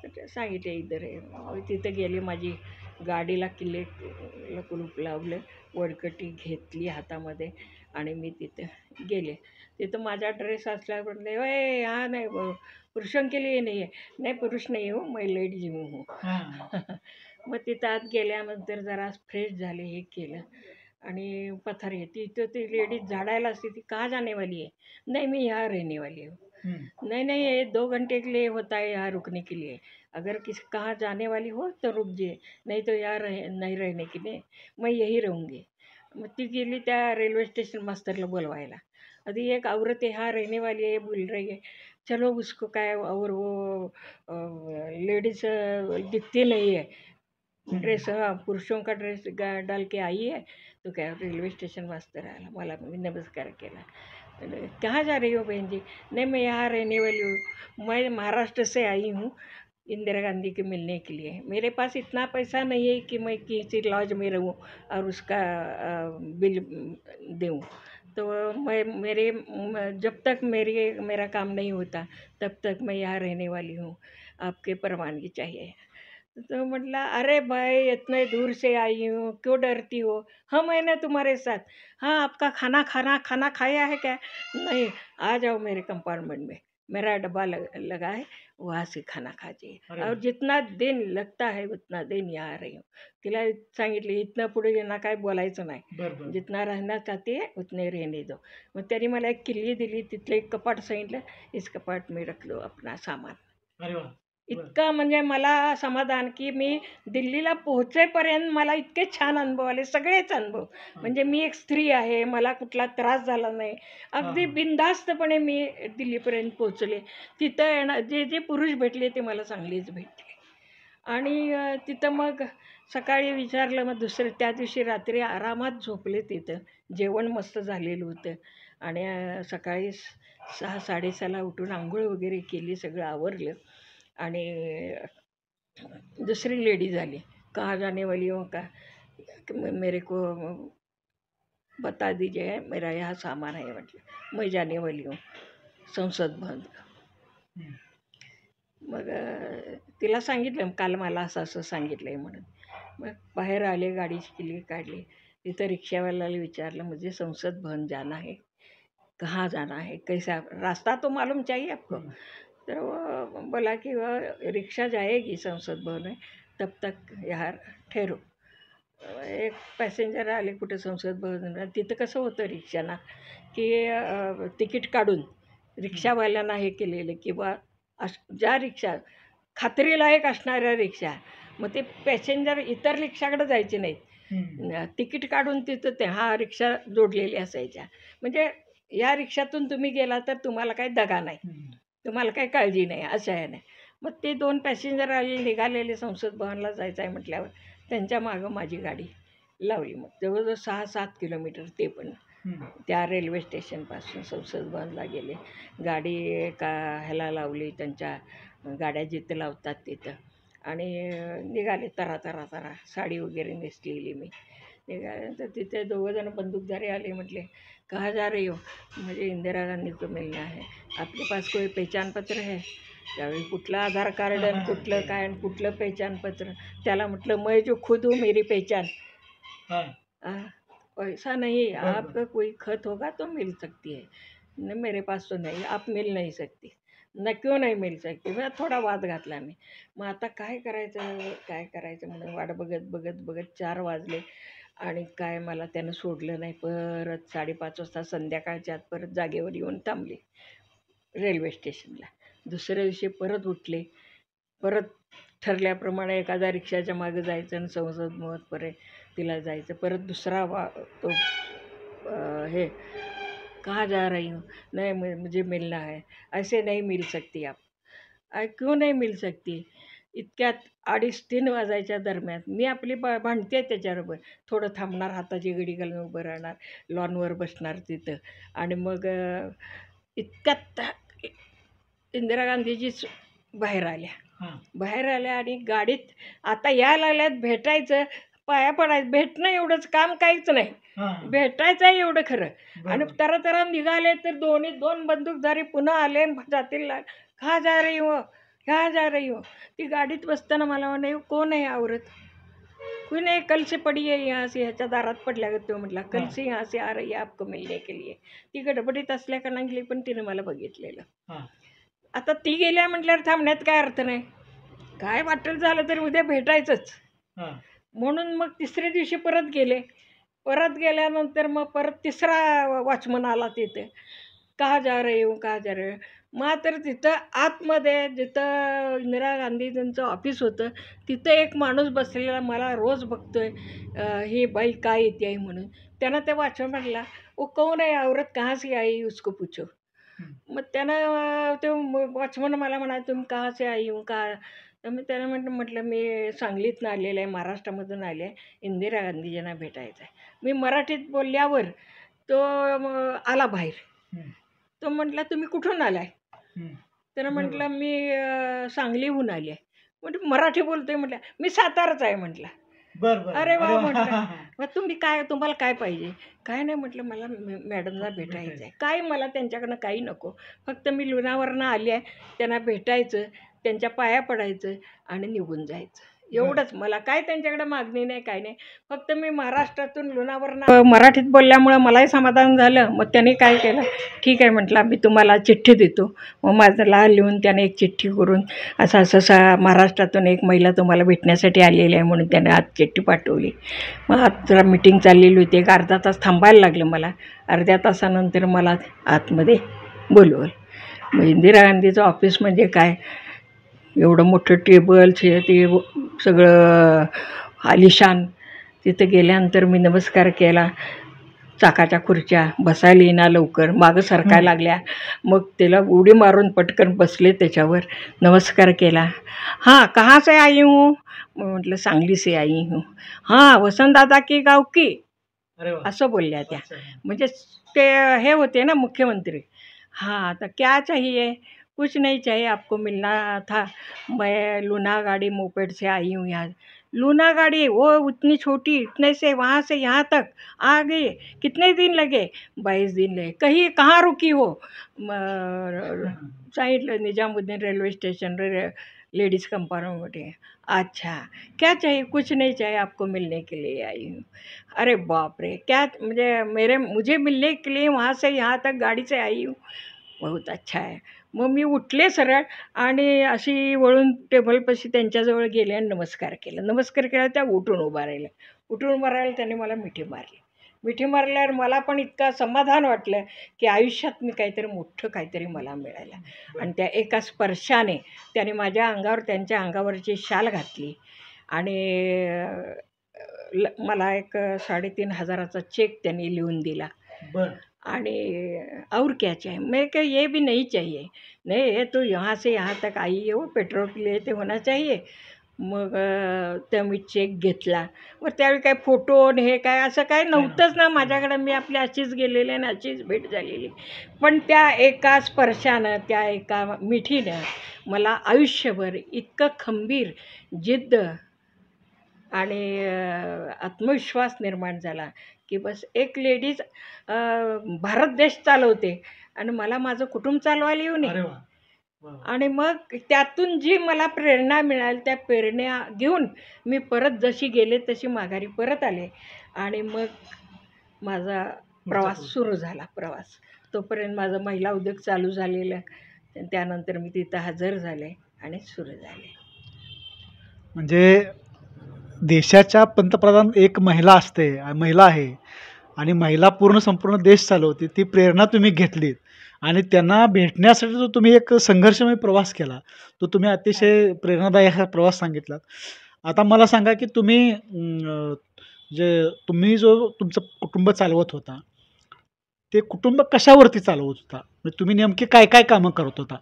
तर ते सांगितले इधर आहे. मग तिथं गेले, माझी गाडीला कुलूप लावलं, वडकटी घेतली हातामध्ये आणि मी तिथं गेले. तिथं माझा ड्रेस असल्यावर म्हणले ओय हा नाही पुरुषों के लिए नाही आहे. नाही पुरुष नाही हो, मैं लेडीज हूँ. मग तिथं आत गेल्यानंतर जरा फ्रेश झाले, हे केलं आणि पथारी तिथं ती लेडीज झाडायला असते, ती कहाँ जाने वाली है. नहीं मैं यहाँ रहने वाली हूँ. नहीं नहीं ये 2 घंटे के लिए होता है यहाँ रुकने के लिए, अगर किसी कहाँ जाने वाली हो तो रुक जाइए, नहीं तो यहाँ नहीं रहने के लिए, मैं यही रहूँगी. मग ती गेली त्या रेल्वे स्टेशन मास्तरला बोलवायला. अभी एक औरत यहाँ रहने वाली है बोल रही है, चलो उसको काय. और वो लेडीज दिखती नहीं है, ड्रेस पुरुषों का ड्रेस डाल के आई है. तो क्या रेल्वे स्टेशन मास्तर आला, मला मी नमस्कार केला. कहाँ जा रही हो बहन जी. नहीं मैं यहाँ रहने वाली हूँ, मैं महाराष्ट्र से आई हूँ इंदिरा गांधी के मिलने के लिए. मेरे पास इतना पैसा नहीं है कि मैं किसी लॉज में रहूँ और उसका बिल दूँ. तो जब तक मेरा काम नहीं होता तब तक मैं यहाँ रहने वाली हूँ, आपके परवानगी चाहिए. तो म्हटला अरे भाई इतने दूर से आई हूँ, क्यों डरती हो, हम है ना तुम्हारे साथ. हाँ आपका खाना खाया है क्या. नहीं, आ जाओ मेरे कंपार्टमेंट में, मेरा डब्बा लगा है, वहाँ से खाना खा जाइए, और जितना दिन लगता है उतना दिन यहाँ रही हूँ. तिला सांगितले इथनं पुढे यांना काय बोलायचं नाही, जितना रहना चाहती है उतने रहने दो. मग त्यांनी मला एक किल्ली दिली, तिथलं एक कपाट सांगितलं, इस कपाट में रख लो अपना सामान. इतका म्हणजे मला समाधान की मी दिल्लीला पोहोचेपर्यंत मला इतके छान अनुभव आले, सगळेच अनुभव. म्हणजे मी एक स्त्री आहे, मला कुठला त्रास झाला नाही, अगदी बिनधास्तपणे मी दिल्लीपर्यंत पोहोचले. तिथं येणार जे पुरुष भेटले ते मला चांगलेच भेटले. आणि तिथं मग सकाळी विचारलं, मग त्या दिवशी रात्री आरामात झोपले. तिथं जेवण मस्त झालेलं होतं आणि सकाळी 6-6:30ला उठून आंघोळ वगैरे केली, सगळं आवरलं. आणि दूसरी लेडीज आली, कहाँ जाने वाली हो का, मेरे को बता दीजिए, मेरा यहाँ सामान है. म्हटलं मैं जाने वाली हूँ संसद भवन. मग तिला सांगितलं काल मला असं असं सांगितलं आहे म्हणून. मग बाहेर आले, गाडीची किल्ली काढली. तिथं रिक्षावाल्याला विचारलं मुझे संसद भवन जाना है, कहाँ जाना है, कैसा रास्ता तो मालूम चाहिए आपको. तर वो बोला की वो रिक्शा जाएगी संसद भवन में, तब तक यहाँ ठहरो. एक पॅसेंजर आले कुठं संसद भवन. तिथं कसं होतं रिक्षाना की तिकीट काढून रिक्षावाल्यांना हे केलेलं की बा ज्या रिक्षा खात्रीलायक असणाऱ्या रिक्षा, मग ते पॅसेंजर इतर रिक्षाकडे जायचे नाहीत, तिकीट काढून तिथं ते हा रिक्षा जोडलेली असायच्या. म्हणजे या रिक्षातून तुम्ही गेला तर तुम्हाला काही दगा नाही, तुम्हाला काही काळजी नाही, असं आहे नाही. मग ते 2 पॅसेंजर आले निघालेले संसद भवनला जायचं आहे म्हटल्यावर त्यांच्या मागं माझी गाडी लावली. मग जवळजवळ 6-7 किलोमीटर ते पण त्या रेल्वे स्टेशनपासून संसद भवनला गेले. गाडी एका ह्याला लावली, त्यांच्या गाड्या जिथं लावतात तिथं, आणि निघाले. तरा साडी वगैरे नेसलेली मी. निघाल्यानंतर तिथे दोघंजण बंदूकधारी आले. म्हटले कहाँ जा रही हो? मुझे इंदिरा गांधी को मिलना है. आपके पास कोई पहचान पत्र है? त्यावेळी कुठलं आधार कार्ड आणि कुठलं काय आणि कुठलं पहचानपत्र. त्याला म्हटलं मैं जो खुद हूँ मेरी पहचान. ऐसा नहीं, आपका कोई खत होगा तो मिल सकती है. नहीं मेरे पास तो नहीं, आप मिल नहीं सकती. न क्यों नाही मिल सकते. मग थोडा वाद घातला मी. मग आता काय करायचं म्हणून वाट बघत बघत बघत 4 वाजले आणि काय मला त्यानं सोडलं नाही. परत 5:30 वाजता संध्याकाळच्या आत परत जागेवर येऊन थांबले रेल्वे स्टेशनला. दुसऱ्या दिवशी परत उठले. परत ठरल्याप्रमाणे एखाद्या रिक्षाच्या मागे जायचं आणि संसद भवनपर्यंत तिला जायचं. परत दुसरा तो हे कहाँ जा रही हूँ? नहीं मुझे मिलना है. ऐसे नहीं मिल सकती आप. क्यों नाही मिल सकती. इतक्यात 2:30-3 वाजायच्या दरम्यान मी आपली भांडते त्याच्याबरोबर. थोडं थांबणार, हाताची घडी घालून उभं राहणार, लॉनवर बसणार तिथं. आणि मग इतक्यात इंदिरा गांधीजीच बाहेर आल्या आणि गाडीत आता यायला लागल्यात. भेटायचं, पाया पडायचं, भेटणं एवढंच काम, काहीच नाही. भेटायचं आहे एवढं खरं. आणि तरा निघाले तर दोन बंदूकधारी पुन्हा आले जातील. कहाँ जा रही हो? कहाँ जा रही हो? ती गाडीत बसताना मला म्हणे कोण आहे आवरत? कोई नहीं, कल से पड़ी है यहाँ से. ह्याच्या दारात पडल्या तो म्हटला कल से यहाँ से आ रही है आपको मिलने के लिए. ती गडबडीत असल्या कारणाने गेली, पण तिने मला बघितलेलं. आता ती गेल्या म्हटल्यावर थांबण्यात काय अर्थ नाही. काय वाटेल झालं तरी उद्या भेटायचंच. म्हणून मग तिसऱ्या दिवशी परत गेले. परत गेल्यानंतर मग परत तिसरा वॉचमन आला तिथे. कहाँ जा रही हूँ, कहाँ जा रही हूँ. मग तर तिथं आतमध्ये जिथं इंदिरा गांधीजींचं ऑफिस होतं तिथं एक माणूस बसलेला मला रोज बघतोय. ही बाई काय येते आहे म्हणून. त्यानं त्या वॉचमन म्हटला वो कौन है औरत, कहाँ से आई उसको पूछो. मग त्यानं ते वॉचमन मला म्हणाले तुम्ही कहाँ से आई हूँ का. तर मी त्यानं म्हटलं मी सांगलीतनं आलेलं आहे, महाराष्ट्रामधून आले आहे, इंदिरा गांधीजींना भेटायचं आहे. मी मराठीत बोलल्यावर तो आला बाहेर. तो म्हटला तुम्ही कुठून आलाय? तर म्हटलं मी सांगलीहून आले आहे. म्हणजे मराठी बोलतोय. म्हटलं मी साताराच आहे. म्हटलं अरे वा. म्हटलं मग तुम्हाला काय पाहिजे? काय नाही म्हटलं मला मॅडमला भेटायचं आहे. काय मला त्यांच्याकडनं काही नको, फक्त मी लोणावळावरनं आली आहे, त्यांना भेटायचं, त्यांच्या पाया पडायचं आणि निघून जायचं. एवढंच. मला काय त्यांच्याकडे मागणी नाही, काय नाही. फक्त मी महाराष्ट्रातून लोणावळावरनं मराठीत बोलल्यामुळं मलाही समाधान झालं. मग त्याने काय केलं, ठीक आहे म्हटलं मी तुम्हाला चिठ्ठी देतो. मग माझं लिहून त्याने एक चिठ्ठी करून असं महाराष्ट्रातून एक महिला तुम्हाला भेटण्यासाठी आलेली आहे म्हणून त्याने आज चिठ्ठी पाठवली. मग आज जरा मिटिंग चाललेली होती. एक अर्धा तास थांबायला लागलं मला. अर्ध्या तासानंतर मला आतमध्ये बोलवलं. मग इंदिरा गांधीचं ऑफिस म्हणजे काय, एवढं मोठं टेबल ते सगळं आलिशान. तिथं गेल्यानंतर मी नमस्कार केला. चाकाच्या खुर्च्या, बसायला येईना लवकर, मागं सरकायला लागल्या. मग त्याला उडी मारून पटकन बसले त्याच्यावर, नमस्कार केला. हां कहाँ से आई हूँ. म्हटलं सांगली से आई हूँ. हां वसंत दादा की गाव की. असं बोलल्या त्या. म्हणजे ते हे होते ना मुख्यमंत्री. हाँ तो क्या चाहिए. कुछ नहीं चाहिए, आपको मिलना था. मैं लूना गाड़ी मोपेड से आई हूँ यहाँ. लूना गाड़ी वो उतनी छोटी, इतने से वहाँ से यहाँ तक आ गई. कितने दिन लगे. 22 दिन लगे. कहीं कहाँ रुकी हो. सांगितलं Nizamuddin railway station ladies compartment में. अच्छा क्या चाहिए. कुछ नहीं चाहिए, आपको मिलने के लिए आई हूँ. अरे बाप रे. क्या म्हणजे मुझे मिलने के लिए वहाँ से यहाँ तक गाड़ी से आई हूँ. बहुत अच्छा आहे. मग मी उठले सरळ आणि अशी वळून टेबलपाशी त्यांच्याजवळ गेले आणि नमस्कार केला. त्या उठून उभा राहिल्या. त्याने मला मिठी मारल्यावर मला पण इतका समाधान वाटलं की आयुष्यात मी काहीतरी मला मिळालं. आणि त्या एका स्पर्शाने त्याने माझ्या अंगावर त्यांच्या अंगावरची शाल घातली आणि मला एक 3,500चा चेक त्यांनी लिहून दिला. आणि और क्या चाहिए. मैं क्या ये भी नहीं चाहिए. नहीं ये तो यहाँ से यहाँ तक आई है, वो पेट्रोल के लिए ते होना चाहिए. मग त्या मी चेक घेतला. मग त्यावेळी काय फोटो हे काय असं काय नव्हतंच ना माझ्याकडे. मी आपली अशीच गेलेले आणि अशीच भेट झालेली. पण त्या एका स्पर्शानं, त्या एका मिठीनं मला आयुष्यभर इतकं खंबीर जिद्द आणि आत्मविश्वास निर्माण झाला की बस एक लेडीज भारत देश चालवते आणि मला माझं कुटुंब चालवायला येऊ नये. अरे वा. वा वा. आणि मग त्यातून जी मला प्रेरणा मिळाली त्या प्रेरणा घेऊन मी परत जशी गेले तशी माघारी परत आले आणि मग माझा प्रवास सुरू झाला. तोपर्यंत माझा महिला उद्योग चालू झालेला. त्यानंतर मी तिथं हजर झाले आणि सुरू झाले. म्हणजे देशाच्या पंतप्रधान एक महिला असते, महिला आहे आणि महिला पूर्ण देश चालवते. ती प्रेरणा तुम्ही घेतलीत आणि त्यांना भेटण्यासाठी जो तुम्ही एक संघर्षमय प्रवास केला, तो तुम्ही अतिशय प्रेरणादायक हा प्रवास सांगितलात. आता मला सांगा की तुम्ही तुम्ही जो तुमचं कुटुंब चालवत होता, ते कुटुंब कशावरती चालवत होता? म्हणजे तुम्ही नेमकी काय काय कामं करत होता?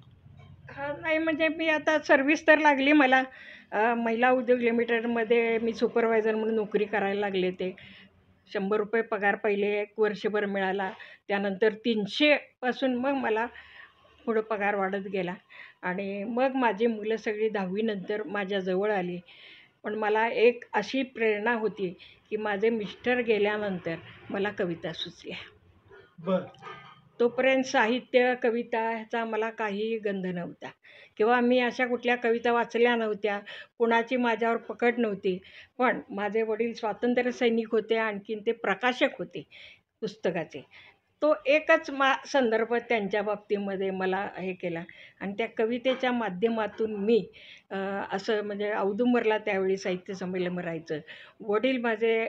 नाही म्हणजे मी आता सर्व्हिस तर लागली मला. महिला उद्योग लिमिटेडमध्ये मी सुपरवायझर म्हणून नोकरी करायला लागले. ते ₹100 पगार पहिले 1 वर्षभर मिळाला. त्यानंतर 300 पासून मग मला पुढं पगार वाढत गेला आणि मग माझी मुलं सगळी 10वी नंतर माझ्याजवळ आली. पण मला एक अशी प्रेरणा होती की माझे मिस्टर गेल्यानंतर मला कविता सुचल्या. बरं. तोपर्यंत साहित्य, कविता ह्याचा मला काहीही गंध नव्हता किंवा मी अशा कुठल्या कविता वाचल्या नव्हत्या. कुणाची माझ्यावर पकड नव्हती. पण माझे वडील स्वातंत्र्य सैनिक होते, आणखीन ते प्रकाशक होते पुस्तकाचे. तो एकच संदर्भ त्यांच्या बाबतीमध्ये मला हे केला आणि त्या कवितेच्या माध्यमातून मी असं म्हणजे औदुंबरला त्यावेळी साहित्य संमेलन भरायचं. वडील माझे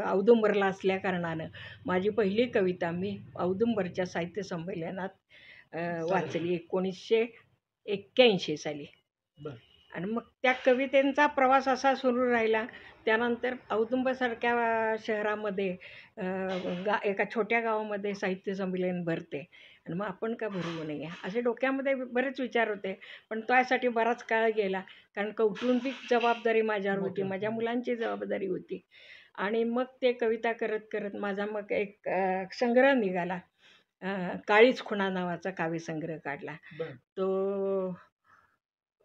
औदुंबरला असल्याकारणानं माझी पहिली कविता मी औदुंबरच्या साहित्य संमेलनात वाचली 1981 साली. बरं. आणि मग त्या कवितेचा प्रवास असा सुरू राहिला. त्यानंतर औदुंबरसारख्या शहरामध्ये एका छोट्या गावामध्ये साहित्य संमेलन भरते आणि मग आपण का भरवू नये असे डोक्यामध्ये बरेच विचार होते. पण त्यासाठी बराच काळ गेला कारण कौटुंबिक जबाबदारी माझ्यावर होती, माझ्या मुलांची जबाबदारी होती. आणि मग ते कविता करत करत माझा मग एक संग्रह निघाला. काळीच खुणा नावाचा काव्यसंग्रह काढला. तो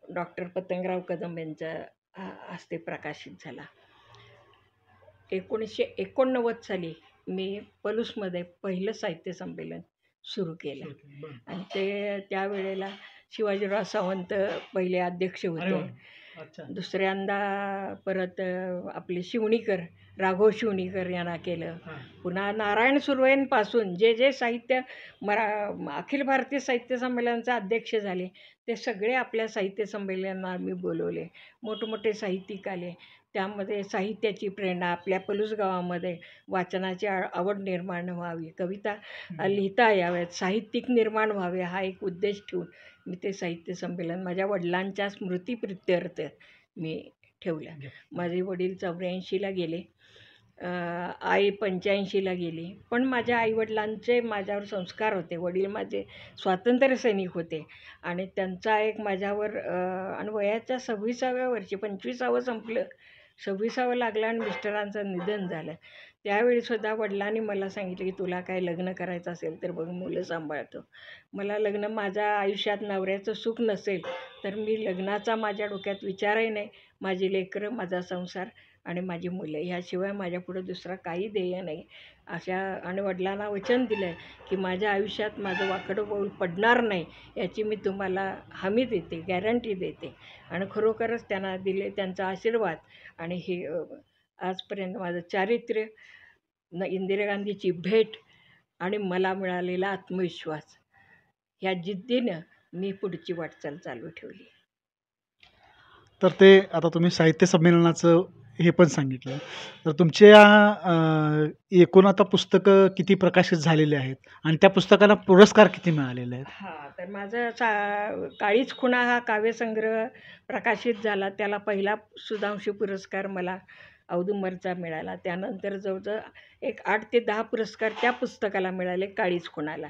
डॉक्टर पतंगराव कदम यांच्या हस्ते प्रकाशित झाला. 1989 साली मी पलूसमध्ये पहिलं साहित्य संमेलन सुरू केलं आणि ते त्यावेळेला शिवाजीराव सावंत पहिले अध्यक्ष होते. दुसऱ्यांदा परत आपले शिवणीकर, राघव शिवणीकर यांना केलं. पुन्हा नारायण सुर्वेंपासून जे साहित्य अखिल भारतीय साहित्य संमेलनाचे अध्यक्ष झाले ते सगळे आपल्या साहित्य संमेलनाला मी बोलवले. मोठमोठे साहित्यिक आले. त्यामध्ये साहित्याची प्रेरणा आपल्या पलूस गावामध्ये वाचनाची आवड निर्माण व्हावी, कविता लिहिता याव्यात, साहित्यिक निर्माण व्हावे हा एक उद्देश ठेवून मी ते साहित्य संमेलन माझ्या वडिलांच्या स्मृतिप्रित्यर्थ मी ठेवलं. माझे वडील 84ला गेले, आई 85ला गेली. पण माझ्या आईवडिलांचे माझ्यावर संस्कार होते. वडील माझे स्वातंत्र्य सैनिक होते आणि त्यांचा एक माझ्यावर आणि वयाच्या 26व्या वर्षी 25वं संपलं, 26वं लागलं आणि मिस्टरांचं निधन झालं. त्यावेळीसुद्धा वडिलांनी मला सांगितलं की तुला काय लग्न करायचं असेल तर बघ मुलं सांभाळतो. मला माझ्या आयुष्यात नवऱ्याचं सुख नसेल तर मी लग्नाचा माझ्या डोक्यात विचारही नाही. माझी लेकरं, माझा संसार आणि माझी मुलं ह्याशिवाय माझ्यापुढं दुसरा काही ध्येय नाही अशा. आणि वडिलांना वचन दिलं आहे की माझ्या आयुष्यात माझं वाकडं पाऊल पडणार नाही याची मी तुम्हाला हमी देते, गॅरंटी देते. आणि खरोखरच त्यांना दिले त्यांचा आशीर्वाद आणि हे आजपर्यंत माझं चारित्र्य, इंदिरा गांधीची भेट आणि मला मिळालेला आत्मविश्वास ह्या जिद्दीनं मी पुढची वाटचाल चालू ठेवली. तर ते आता तुम्ही साहित्य संमेलनाचं हे पण सांगितलं. तर तुमच्या एकूण आता पुस्तकं किती प्रकाशित झालेली आहेत आणि त्या पुस्तकाला पुरस्कार किती मिळालेले आहेत? हां, तर माझं काळीच खुणा हा काव्यसंग्रह प्रकाशित झाला. त्याला पहिला सुधांशू पुरस्कार मला औदुंबरचा मिळाला. त्यानंतर जवळजवळ एक 8 ते 10 पुरस्कार त्या पुस्तकाला मिळाले काळीच खुणाला.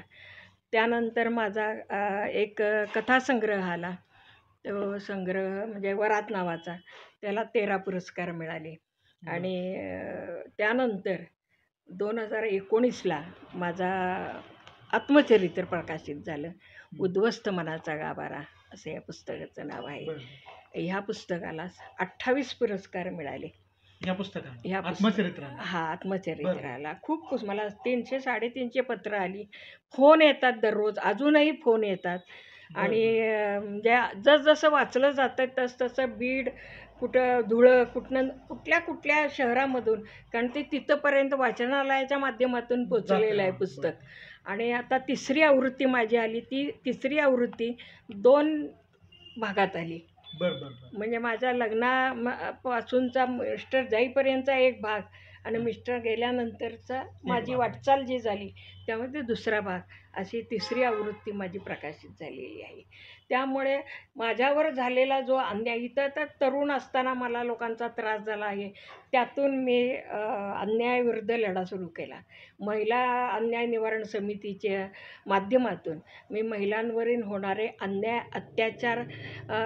त्यानंतर माझा एक कथासंग्रह आला. तो संग्रह म्हणजे वरात नावाचा, त्याला 13 पुरस्कार मिळाले. आणि त्यानंतर 2019ला माझा आत्मचरित्र प्रकाशित झालं. उद्ध्वस्त मनाचा गाभारा असं या पुस्तकाचं नाव आहे. ह्या पुस्तकाला 28 पुरस्कार मिळाले. या पुस्तकात ह्या आत्मचरित्राला. हा आत्मचरित्राला खूप मला 300-350 पत्र आली. फोन येतात दररोज, अजूनही फोन येतात. आणि म्हणजे जसजसं वाचलं जातं तसतसं बीड, कुठं धुळं, कुठल्या शहरामधून, कारण ते तिथंपर्यंत वाचनालयाच्या माध्यमातून पोचलेलं आहे पुस्तक. आणि आता 3री आवृत्ती माझी आली. ती 3री आवृत्ती 2 भागात आली. म्हणजे माझ्या पासूनचा मिस्टर जाईपर्यंतचा एक भाग आणि मिस्टर गेल्यानंतरचा माझी वाटचाल जी झाली त्यामध्ये 2रा भाग, अशी 3री आवृत्ती माझी प्रकाशित झालेली आहे. त्यामुळे माझ्यावर झालेला जो अन्याय, इथं तर तरुण असताना मला लोकांचा त्रास झाला आहे, त्यातून मी अन्यायाविरुद्ध लढा सुरू केला. महिला अन्याय निवारण समितीच्या माध्यमातून मी महिलांवरील होणारे अन्याय, अत्याचार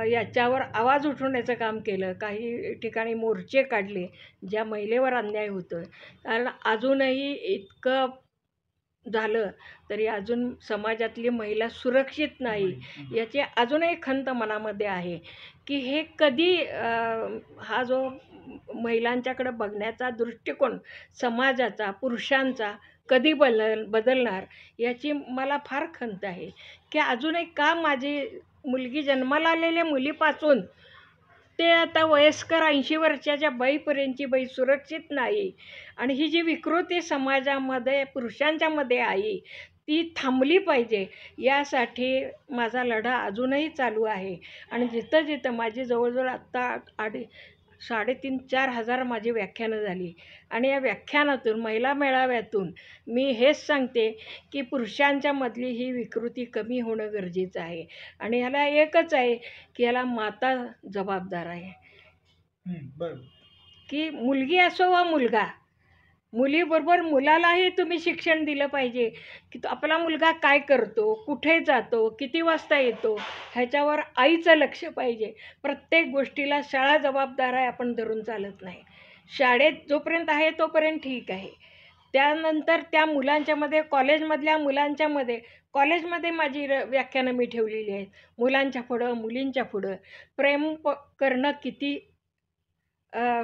याच्यावर आवाज उठवण्याचं काम केलं. काही ठिकाणी मोर्चे काढले ज्या महिलेवर अन्याय होतो. कारण अजूनही इतकं झालं तरी अजून समाजातली महिला सुरक्षित नाही, याची अजूनही खंत मनामध्ये आहे की हे कधी हा जो महिलांच्याकडे बघण्याचा दृष्टिकोन समाजाचा, पुरुषांचा कधी बदलणार, याची मला फार खंत आहे की अजूनही का माझी मुलगी जन्माला आलेल्या मुलीपासून ते आता वयस्कर 80 वर्षाच्या बाईपर्यंतची बाई सुरक्षित नाही. आणि ही जी विकृती समाजामध्ये पुरुषांच्यामध्ये आहे ती थांबली पाहिजे, यासाठी माझा लढा अजूनही चालू आहे. आणि जिथं माझी जवळजवळ आत्ता 3,500-4,000 हजार माझी व्याख्यानं झाली. आणि या व्याख्यानातून, महिला मेळाव्यातून मी हेच सांगते की पुरुषांच्यामधली ही विकृती कमी होणं गरजेचं आहे. आणि ह्याला एकच आहे की ह्याला माता जबाबदार आहे. की मुलगी असो वा मुलगा, मुलीबरोबर मुलालाही तुम्ही शिक्षण दिलं पाहिजे की आपला मुलगा काय करतो, कुठे जातो, किती वाजता येतो, ह्याच्यावर आईचं लक्ष पाहिजे. प्रत्येक गोष्टीला शाळा जबाबदार आहे आपण धरून चालत नाही. शाळेत जोपर्यंत आहे तोपर्यंत ठीक आहे. त्यानंतर त्या मुलांच्यामध्ये, कॉलेजमधल्या मुलांच्यामध्ये, कॉलेजमध्ये माझी व्याख्यानं मी ठेवलेली आहेत. मुलांच्या पुढं, मुलींच्या पुढं प्रेम करणं किती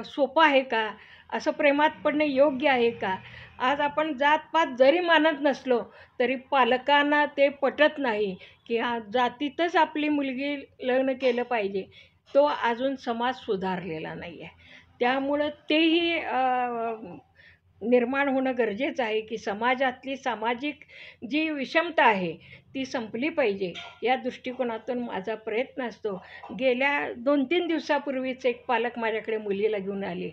सोपं आहे का, असं प्रेमात पडणं योग्य आहे का. आज आपण जातपात जरी मानत नसलो तरी पालकांना ते पटत नाही की जातीतच आपली मुलगी लग्न केलं पाहिजे. तो अजून समाज सुधारलेला नाही आहे. त्यामुळं तेही निर्माण होणं गरजेचं आहे की समाजातली सामाजिक जी विषमता आहे ती संपली पाहिजे, या दृष्टिकोनातून माझा प्रयत्न असतो. गेल्या 2-3 दिवसापूर्वीच एक पालक माझ्याकडे मुलीला घेऊन आले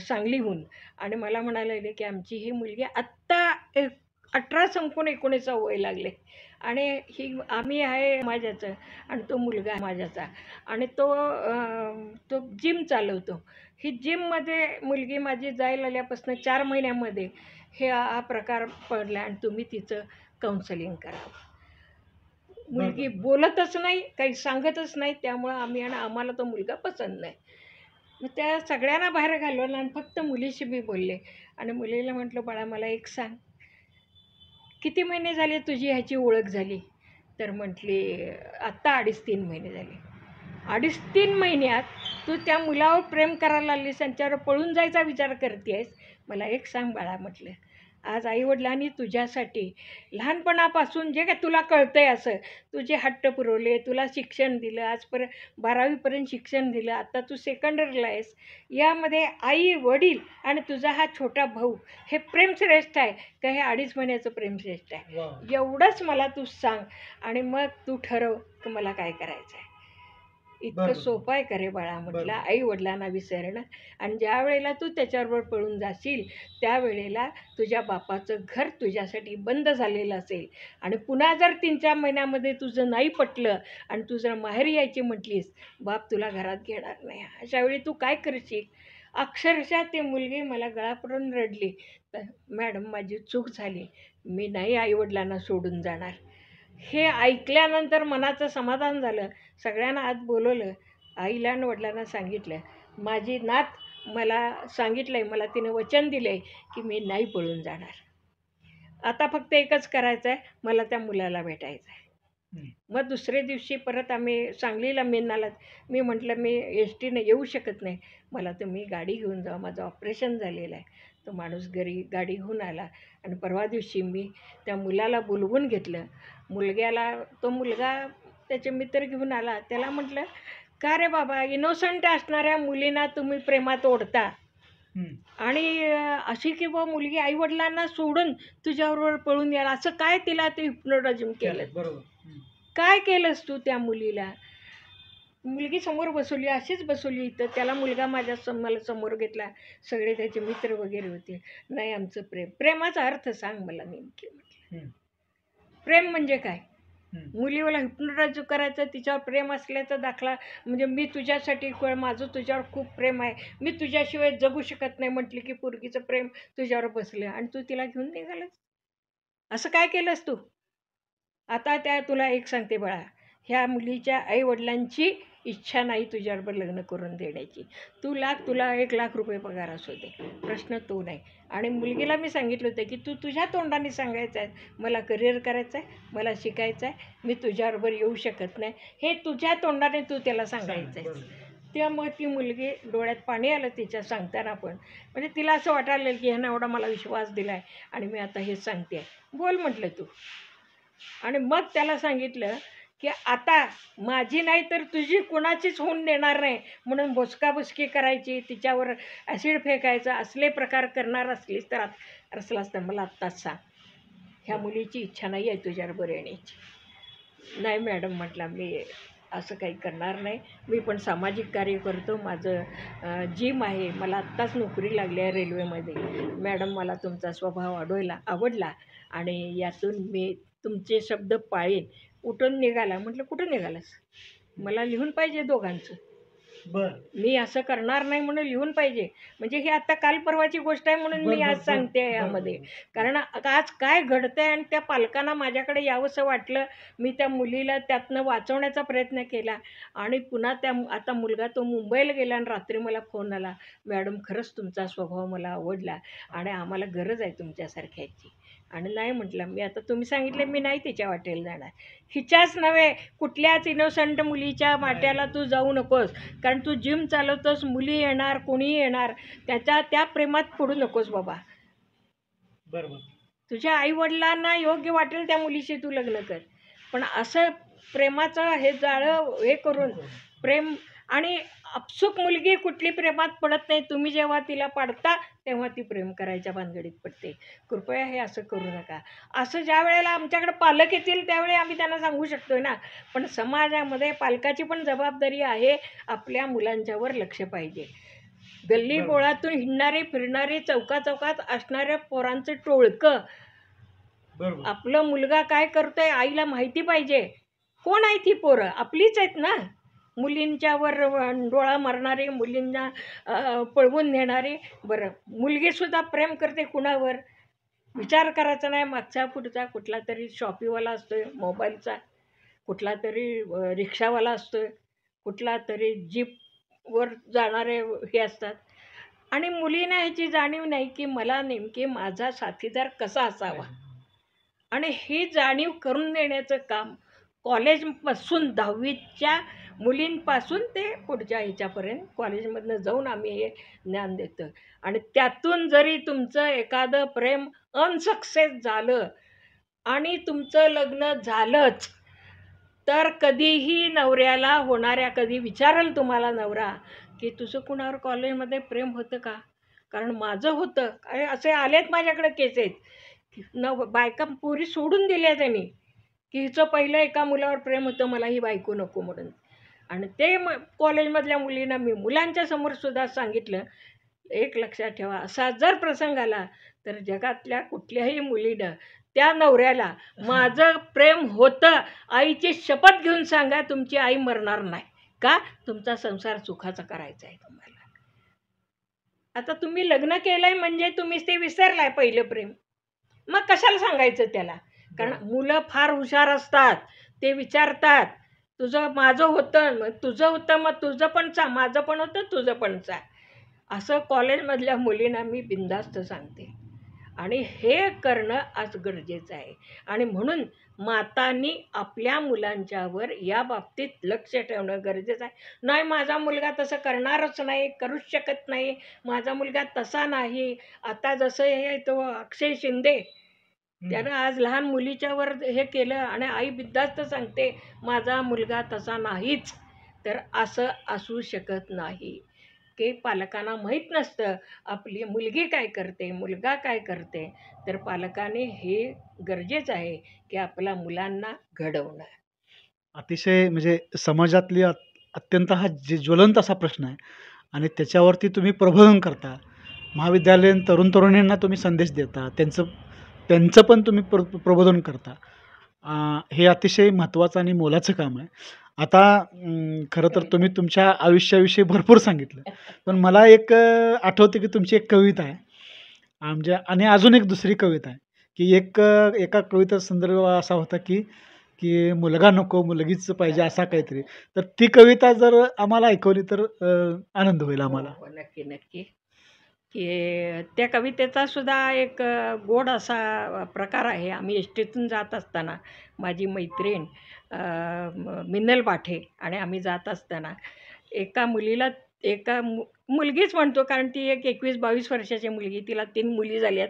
सांगलीहून, आणि मला म्हणायला लागले की आमची ही मुलगी आत्ता 18 संपून 19 वय लागले, आणि आम्ही आहे माझ्याचं आणि तो मुलगा आहे माझ्याचा, आणि तो जिम चालवतो. ही जिममध्ये मुलगी माझी जायला आल्यापासून 4 महिन्यामध्ये हा प्रकार पडला, आणि तुम्ही तिचं काउन्सिलिंग करा. मुलगी बोलतच नाही, काही सांगतच नाही. त्यामुळं आम्हाला तो मुलगा पसंत नाही. मग त्या सगळ्यांना बाहेर घालवलं आणि फक्त मुलीशी मी बोलले. आणि मुलीला म्हटलं, बाळा मला एक सांग, किती महिने झाले तुझी ह्याची ओळख झाली? तर म्हटली आत्ता 2.5-3 महिने झाले. 2.5-3 महिन्यात तू त्या मुलावर प्रेम करायला लागलीस, त्यांच्यावर पळून जायचा विचार करतेस. मला एक सांग बाळा, म्हटलं आज आईवडिलांनी तुझ्यासाठी लहानपणापासून जे काय तुला कळतंय असं तुझे हट्ट पुरवले, तुला शिक्षण दिलं, आजपर्यंत 12वीपर्यंत शिक्षण दिलं, आता तू सेकंडरीला आहेस. यामध्ये आई, वडील आणि तुझा हा छोटा भाऊ, हे प्रेम श्रेष्ठ आहे का हे 2.5 महिन्याचं प्रेम श्रेष्ठ आहे? एवढंच मला तू सांग, आणि मग तू ठरव की मला काय करायचं आहे. इतकं सोपं आहे का रे बाळा, म्हटलं आई वडिलांना विसरणं. आणि ज्या वेळेला तू त्याच्याबरोबर पळून जाशील त्यावेळेला तुझ्या बापाचं घर तुझ्यासाठी बंद झालेलं असेल, आणि पुन्हा जर 3-4 महिन्यामध्ये तुझं नाही पटलं आणि तू जर माहेरी यायची म्हटलीस, बाप तुला घरात घेणार नाही. अशा वेळी तू काय करशील? अक्षरशः ती मुलगी मला गळा पडून रडली. तर मॅडम माझी चूक झाली, मी नाही आईवडिलांना सोडून जाणार. हे ऐकल्यानंतर मनाचं समाधान झालं. सगळ्यांना आत बोलवलं, आईला आणि वडिलांना सांगितलं, माझी नात मला सांगितलं आहे, मला तिने वचन दिलं आहे की मी नाही पळून जाणार. आता फक्त एकच करायचं आहे, मला त्या मुलाला भेटायचं आहे. मग दुसऱ्या दिवशी परत आम्ही सांगलीला मिनाला. मी म्हटलं मी एस टीने येऊ शकत नाही, मला तुम्ही गाडी घेऊन जा, माझं ऑपरेशन झालेलं आहे. तो माणूस घरी गाडी घेऊन आला आणि परवा दिवशी मी त्या मुलाला बोलवून घेतलं. तो मुलगा त्याचे मित्र घेऊन आला. त्याला म्हटलं, का रे बाबा, इनोसंट असणाऱ्या मुलींना तुम्ही प्रेमात ओढता आणि अशी की बा मुलगी आईवडिलांना सोडून तुझ्याबरोबर पळून यायला, असं काय तिला ते हिप्नोटिझम केलं? बरोबर. काय केलंस तू त्या मुलीला? मुलगी समोर बसवली, अशीच बसवली इथं. त्याला मुलगा मला समोर घेतला, सगळे त्याचे मित्र वगैरे होते. नाही, आमचं प्रेमाचा अर्थ सांग मला नेमकी. म्हटलं प्रेम म्हणजे काय? मुलीला हिप्नोटाईज करायचं, तिच्यावर प्रेम असल्याचा दाखला म्हणजे मी तुझ्यासाठी माझं तुझ्यावर खूप प्रेम आहे, मी तुझ्याशिवाय जगू शकत नाही म्हटली की पोरगीचं प्रेम तुझ्यावर बसलं आणि तू तिला घेऊन निघालस. असं काय केलंस तू? आता तुला एक सांगते बाळा, ह्या मुलीच्या आईवडिलांची इच्छा नाही तुझ्याबरोबर लग्न करून देण्याची. तुला 1,00,000 रुपये पगार असू दे, प्रश्न तो नाही. आणि मुलगीला मी सांगितलं होतं की तू तुझ्या तोंडाने सांगायचं आहे, मला करिअर करायचं आहे, मला शिकायचं आहे, मी तुझ्याबरोबर येऊ शकत नाही, हे तुझ्या तोंडाने तू त्याला सांगायचं आहे. त्यामुळे ती मुलगी डोळ्यात पाणी आलं तिच्या सांगताना पण. म्हणजे तिला असं वाटायला की ह्यानं एवढा मला विश्वास दिला आहे आणि मी आता हेच सांगते आहे. बोल म्हटलं तू. आणि मग त्याला सांगितलं की आता माझी नाही तर तुझी कुणाचीच होऊन देणार नाही, म्हणून भोसकाबुसकी करायची, तिच्यावर ॲसिड फेकायचं, असले प्रकार करणार असलास तर मला आत्ताच सांग, ह्या मुलीची इच्छा नाही आहे तुझ्याबरोबर येण्याची. नाही मॅडम म्हटलं, मी असं काही करणार नाही, मी पण सामाजिक कार्य करतो, माझं जिम आहे, मला आत्ताच नोकरी लागली आहे रेल्वेमध्ये. मॅडम मला तुमचा स्वभाव आवडला आणि यातून मी तुमचे शब्द पाळीन. उठून निघाला. म्हटलं कुठं निघालास? मला लिहून पाहिजे दोघांचं. मी असं करणार नाही म्हणून लिहून पाहिजे. म्हणजे ही आता काल परवाची गोष्ट आहे म्हणून मी आज सांगते यामध्ये. कारण आज काय घडतंय आणि त्या पालकांना माझ्याकडे यावंसं वाटलं. मी त्या मुलीला त्यातनं वाचवण्याचा प्रयत्न केला आणि पुन्हा आता मुलगा तो मुंबईला गेला आणि रात्री मला फोन आला, मॅडम खरंच तुमचा स्वभाव मला आवडला आणि आम्हाला गरज आहे तुमच्यासारख्याची. आणि नाही म्हटलं मी, आता तुम्ही सांगितलं मी नाही तिच्या वाटेला जाणार. हिच्याच नव्हे, कुठल्याच इनोसंट मुलीच्या वाट्याला तू जाऊ नकोस. कारण तू जिम चालवतोस, मुली येणार, कोणीही येणार, त्या प्रेमात पडू नकोस बाबा. बरोबर. तुझ्या आईवडिलांना योग्य वाटेल त्या मुलीशी तू लग्न कर, पण असं प्रेमाचं हे जाळं हे करून प्रेम. आणि अपसुक मुलगी कुठली प्रेमात पडत नाही. तुम्ही जेव्हा तिला पाडता तेव्हा ती प्रेम करायच्या भानगडीत पडते. कृपया हे असं करू नका. असं ज्या वेळेला आमच्याकडे पालक येतील त्यावेळी आम्ही त्यांना सांगू शकतो ना, पण समाजामध्ये पालकाची पण जबाबदारी आहे, आपल्या मुलांच्यावर लक्ष पाहिजे. गल्ली बोळातून हिंडणारी फिरणारी चौकात असणाऱ्या पोरांचं टोळकं, आपलं मुलगा काय करतोय आईला माहिती पाहिजे. कोण आहे ती पोरं? आपलीच आहेत ना. मुलींच्यावर डोळा मारणारे, मुलींना पळवून नेणारे. बरं, मुलगीसुद्धा प्रेम करते कुणावर विचार करायचा नाही. मागचा पुढचा कुठला तरी शॉपीवाला असतोय मोबाईलचा, कुठला तरी रिक्षावाला असतोय, कुठला तरी जीपवर जाणारे हे असतात. आणि मुलींना ह्याची जाणीव नाही की मला नेमकी माझा साथीदार कसा असावा. आणि ही जाणीव करून देण्याचं काम कॉलेजपासून 10वीच्या मुलींपासून ते पुढच्या ह्याच्यापर्यंत कॉलेजमधनं जाऊन आम्ही हे ज्ञान देतो. आणि त्यातून जरी तुमचं एखादं प्रेम अनसक्सेस झालं आणि तुमचं लग्न झालंच, तर कधीही नवऱ्याला होणाऱ्या, कधी विचारेल तुम्हाला नवरा की तुझं कुणावर कॉलेजमध्ये प्रेम होतं का? कारण माझं होतं. काय असे आलेत माझ्याकडे केसेस, बायका पोरी सोडून दिल्या त्यांनी की हिचं पहिलं एका मुलावर प्रेम होतं, मला ही बायको नको म्हणून. आणि ते कॉलेजमधल्या मुलींना मी मुलांच्या समोरसुद्धा सांगितलं, एक लक्षात ठेवा, असा जर प्रसंग आला तर जगातल्या कुठल्याही मुलीनं त्या नवऱ्याला माझं प्रेम होतं, आईची शपथ घेऊन सांगा तुमची आई मरणार नाही. का? तुमचा संसार सुखाचा करायचा आहे तुम्हाला. आता तुम्ही लग्न केलंय म्हणजे तुम्हीच ते विसरलाय पहिलं प्रेम, मग कशाला सांगायचं त्याला? कारण मुलं फार हुशार असतात, ते विचारतात माझं होतं, मग तुझं होतं, मग तुझं पण माझं पण होतं, तुझं पण असं कॉलेजमधल्या मुलींना मी बिनधास्त सांगते. आणि हे करणं आज गरजेचं आहे. आणि म्हणून मातांनी आपल्या मुलांच्यावर या बाबतीत लक्ष ठेवणं गरजेचं आहे. नाही, माझा मुलगा तसं करणारच नाही, करूच शकत नाही, माझा मुलगा तसा नाही. आता जसं हे तो अक्षय शिंदे, त्यानं आज लहान मुलीच्यावर हे केलं आणि आई बिनधास्त सांगते माझा मुलगा तसा नाहीच. तर असं असू शकत नाही, की पालकांना माहीत नसतं आपली मुलगी काय करते, मुलगा काय करते. तर पालकांनी हे गरजेचं आहे की आपल्या मुलांना घडवणं. अतिशय म्हणजे समाजातली अत्यंत हा ज्वलंत असा प्रश्न आहे आणि त्याच्यावरती तुम्ही प्रबोधन करता. महाविद्यालयीन तरुण-तरुणींना तुम्ही संदेश देता. त्यांचं त्यांचं पण तुम्ही प्रबोधन करता. हे अतिशय महत्त्वाचं आणि मोलाचं काम आहे. आता खरं तर तुम्ही तुमच्या आयुष्याविषयी भरपूर सांगितलं. पण मला एक आठवते की तुमची एक कविता आहे. आणि अजून एक दुसरी कविता आहे, की एका कवितेचा संदर्भ असा होता की की मुलगा नको मुलगीच पाहिजे असा काहीतरी. तर ती कविता जर आम्हाला ऐकवली तर आनंद होईल आम्हाला. हो, नक्की नक्की. की त्या कवितेचा सुद्धा एक गोड असा प्रकार आहे. आम्ही एस टीतून जात असताना माझी मैत्रीण मिनल पाठे आणि आम्ही जात असताना एका मुलीला, मुलगीच म्हणतो, कारण ती एक 21-22 वर्षाची मुलगी, तिला 3 मुली झाल्यात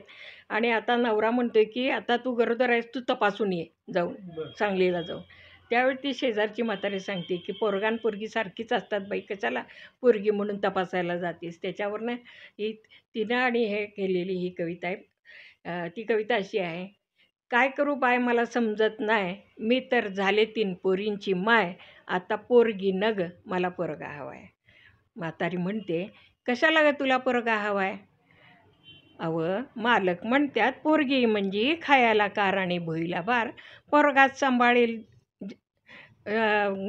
आणि आता नवरा म्हणतोय की आता तू गरोदर आहेस, तू तपासून ये जाऊन, सांगलीला जाऊन. त्यावेळी ती शेजारची म्हातारी सांगते की पोरगा आणि पोरगी सारखीच असतात बाई, कशाला पोरगी म्हणून तपासायला जातेस. त्याच्यावरनं ही तिनं आणि हे केलेली ही कविता आहे. ती कविता अशी आहे: काय करू बाय मला समजत नाही, मी तर झाले 3 पोरींची माय, आता पोरगी नग मला पोरगा हवाय. म्हातारी म्हणते, कशाला ग तुला पोरगा हवाय? अव मालक म्हणतात पोरगी म्हणजे खायला कार आणि भुईला बार, पोरगाच सांभाळेल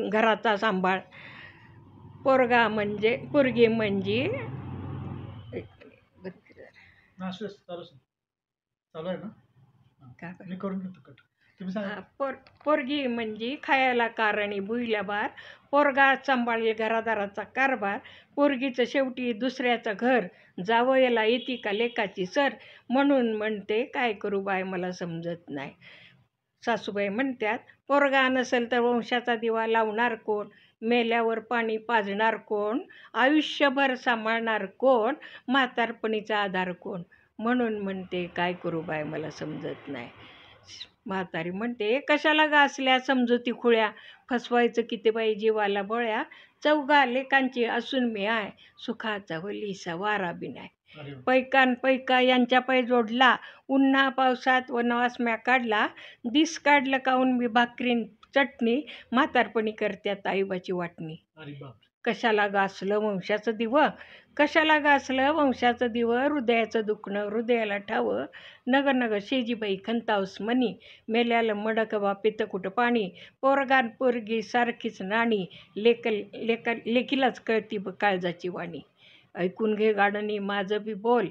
घराचा सांभाळ. पोरगा म्हणजे पोरगी म्हणजे चालू आहे ना? का मी करून घेतो कट. तुम्ही सांगा. पोरगी म्हणजे खायला कार आणि भुईला बार, पोरगा सांभाळेल घरादाराचा कारभार, पोरगीचं शेवटी दुसऱ्याचं घर, जावयाला येती का लेकाची सर, म्हणून म्हणते काय करू बाय मला समजत नाही. सासूबाई म्हणतात पोरगा नसेल तर वंशाचा दिवा लावणार कोण, मेल्यावर पाणी पाजणार कोण, आयुष्यभर सांभाळणार कोण, म्हातारपणीचा आधार कोण, म्हणून म्हणते काय करू बाय मला समजत नाही. म्हातारी म्हणते कशाला गासल्या समजुती खुळ्या, फसवायचं किती बाई जीवाला बळ्या, चौघा लेकांची असून मी आहे, सुखाचा वलीसा वारा बी नाही. पैकान पैका यांच्या पाय जोडला, उन्हा पावसात वनवास म्या काढला, दिस काढलं काऊन मी भाकरीन चटणी, म्हातारपणी करत्यात आईबाची वाटणी. कशाला गासलं वंशाचं दिवं, कशाला गासलं वंशाचं दिवं, हृदयाचं दुखणं हृदयाला ठावं, नग नग शेजीबाई खंतावस मनी, मेल्याला मडक बा पितं कुठं पाणी, पोरगान पोरगी सारखीच नाणी, लेकीलाच कळती काळजाची वाणी. ऐकून घे गाडणी माझं बी बोल,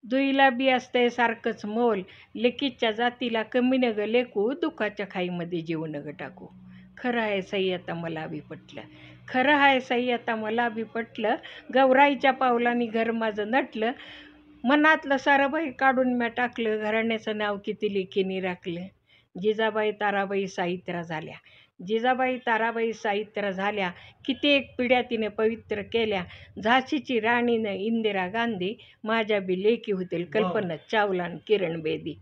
दुईला बी असतंय सारखंच मोल, लेकीच्या जातीला कमी नग लेकू, दुःखाच्या खाईमध्ये जीव नग टाकू. खरं आहे सई आता मला बी पटलं, खरं आहे सई आता मला बी पटलं, गौराईच्या पावलांनी घर माझं नटलं, मनातलं सारं बाई काढून म्या टाकलं, घराण्याचं नाव किती लेकीने राखलं. जिजाबाई ताराबाई साहित्रा झाल्या, जिजाबाई ताराबाई साहित्रा झाल्या, कित्येक पिढ्या तिने पवित्र केल्या, झाशीची राणीनं इंदिरा गांधी, माझ्या बी लेकी होतील कल्पना चावला आणि किरण बेदी.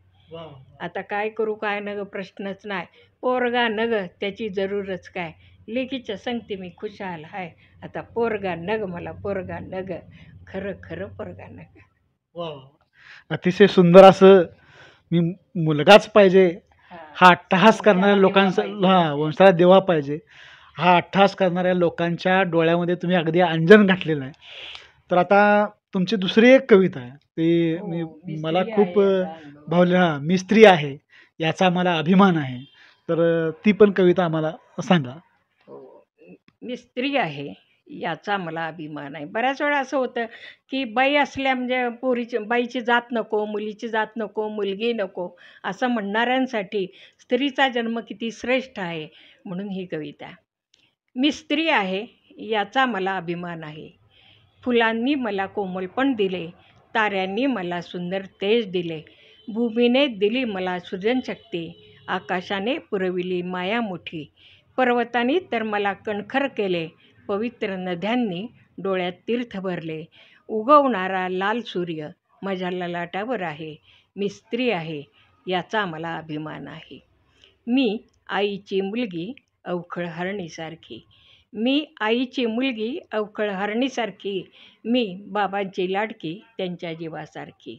आता काय करू काय नग प्रश्नच नाही, पोरगा नग त्याची जरूरच काय, लेकीच्या संगती मी खुशाल हाय, आता पोरगा नग मला पोरगा नग, खरं खरं पोरगा नग. अतिशय सुंदर असं मी मुलगाच पाहिजे हा अट्टहास करणाऱ्या लोकांचा, वंशाला देवा पाहिजे हा अट्टहास करणाऱ्या लोकांच्या डोळ्यामध्ये तुम्ही अगदी अंजन घातलेलं आहे. तर आता तुमची दुसरी एक कविता आहे ती मला खूप भावली. मी स्त्री आहे याचा मला अभिमान आहे. तर ती पण कविता आम्हाला सांगा. मी स्त्री आहे याचा मला अभिमान आहे. बऱ्याच वेळा असं होतं की बाई असल्या म्हणजे बाईची जात नको, मुलीची जात नको, मुलगी नको असं म्हणणाऱ्यांसाठी स्त्रीचा जन्म किती श्रेष्ठ आहे म्हणून ही कविता. मी स्त्री आहे याचा मला अभिमान आहे, फुलांनी मला कोमलपण दिले, ताऱ्यांनी मला सुंदर तेज दिले. भूमीने दिली मला सृजनशक्ती. आकाशाने पुरविली माया मोठी. पर्वतांनी तर मला कणखर केले. पवित्र नद्यांनी डोळ्यात तीर्थ भरले. उगवणारा लाल सूर्य माझ्या ललाटावर आहे. मी स्त्री आहे याचा मला अभिमान आहे. मी आईची मुलगी अवखळ हरणीसारखी. मी आईची मुलगी अवखळ हरणीसारखी. मी बाबांची लाडकी त्यांच्या जीवासारखी.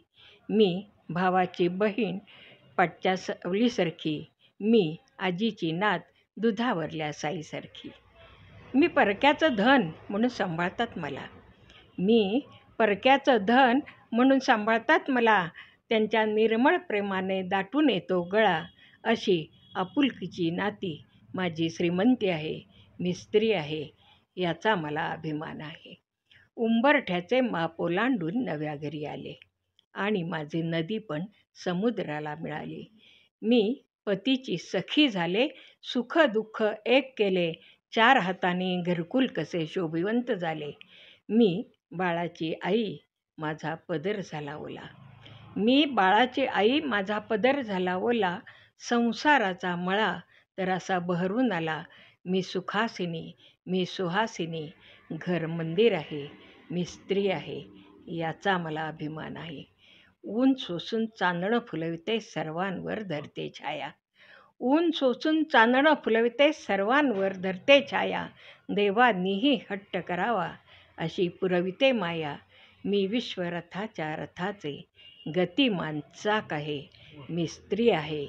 मी भावाची बहीण पाटच्या सावलीसारखी. मी आजीची नात दुधावरल्या साईसारखी. मी परक्याचं धन म्हणून सांभाळतात मला. मी परक्याचं धन म्हणून सांभाळतात मला. त्यांच्या निर्मळ प्रेमाने दाटून येतो गळा. अशी आपुलकीची नाती माझी श्रीमंती आहे. मी स्त्री आहे याचा मला अभिमान आहे. उंबरठ्याचे माप ओलांडून नव्या घरी आले आणि माझी नदी पण समुद्राला मिळाली. मी पतीची सखी झाले. सुख दुःख एक केले. 4 हातांनी घरकुल कसे शोभिवंत झाले. मी बाळाची आई माझा पदर झाला ओला. मी बाळाची आई माझा पदर झाला ओला. संसाराचा मळा तर असा बहरून आला. मी सुखासिनी, मी सुहासिनी. घर मंदिर आहे. मी स्त्री आहे याचा मला अभिमान आहे. ऊन सोसून चांदणं फुलविते सर्वांवर धरते छाया. ऊन सोसून चांदणं फुलविते सर्वांवर धरते छाया. देवांनीही हट्ट करावा अशी पुरविते माया. मी विश्वरथाच्या रथाचे गतिमान चाक आहे. मी स्त्री आहे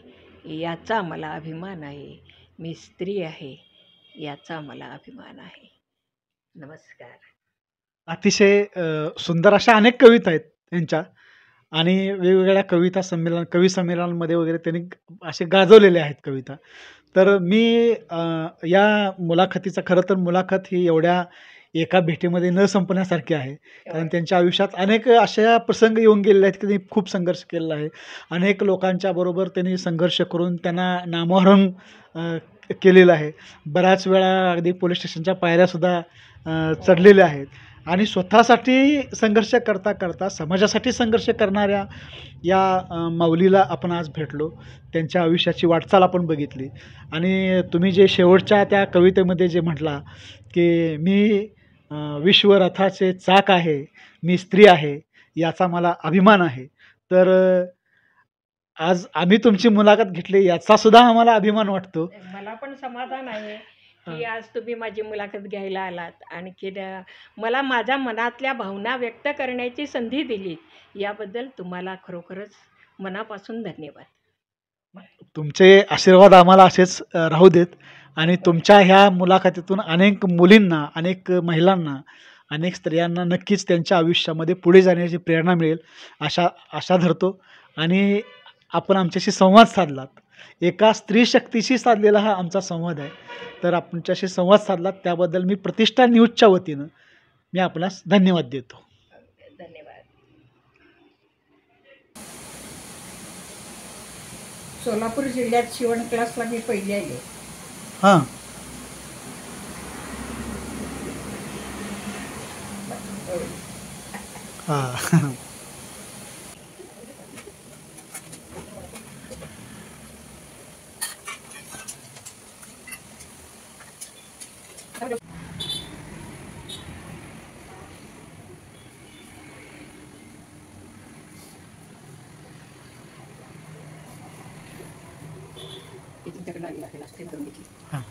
याचा मला अभिमान आहे. मी स्त्री आहे याचा मला अभिमान आहे. नमस्कार. अतिशय सुंदर अशा अनेक कविता आहेत त्यांच्या आणि वेगवेगळ्या कविता कवी संमेलनांमध्ये वगैरे त्यांनी असे गाजवलेल्या आहेत कविता. तर मी या मुलाखतीचा खरं तर मुलाखत ही एवढ्या एका भेटीमध्ये न संपण्यासारखी आहे. कारण त्यांच्या आयुष्यात अनेक अशा प्रसंग येऊन गेलेले आहेत की त्यांनी खूप संघर्ष केलेला आहे. अनेक लोकांच्या बरोबर त्यांनी संघर्ष करून त्यांना नामोहरम केलेलं आहे. बऱ्याच वेळा अगदी पोलीस स्टेशनच्या पायऱ्यासुद्धा चढलेल्या आहेत आणि स्वतःसाठी संघर्ष करता करता समाजासाठी संघर्ष करणाऱ्या या माऊलीला आपण आज भेटलो. त्यांच्या आयुष्याची वाटचाल आपण बघितली आणि तुम्ही जे शेवटच्या त्या कवितेमध्ये जे म्हटला की मी विश्वरथाचे चाक आहे, मी स्त्री आहे याचा मला अभिमान आहे. तर आज आम्ही तुमची मुलाखत घेतली याचा सुद्धा आम्हाला अभिमान वाटतो. मला पण समाधान आहे की आज तुम्ही माझी मुलाखत घ्यायला आलात आणि की मला माझ्या मनातल्या भावना व्यक्त करण्याची संधी दिली. याबद्दल तुम्हाला खरोखरच मनापासून धन्यवाद. तुमचे आशीर्वाद आम्हाला असेच राहू देत आणि तुमच्या ह्या मुलाखतीतून अनेक मुलींना, अनेक महिलांना, अनेक स्त्रियांना नक्कीच त्यांच्या आयुष्यामध्ये पुढे जाण्याची प्रेरणा मिळेल आशा धरतो. आणि आपण आमच्याशी संवाद साधलात. एका स्त्री शक्तीशी साधलेला हा आमचा संवाद आहे. तर आमच्याशी संवाद साधलात त्याबद्दल मी प्रतिष्ठा न्यूजच्या वतीनं मी आपणास धन्यवाद देतो. धन्यवाद. सोलापूर जिल्ह्यात शिवण क्लासला मी पहिली आले. हां हां तुमच्याकडे लागेल असते करून घेतली. हां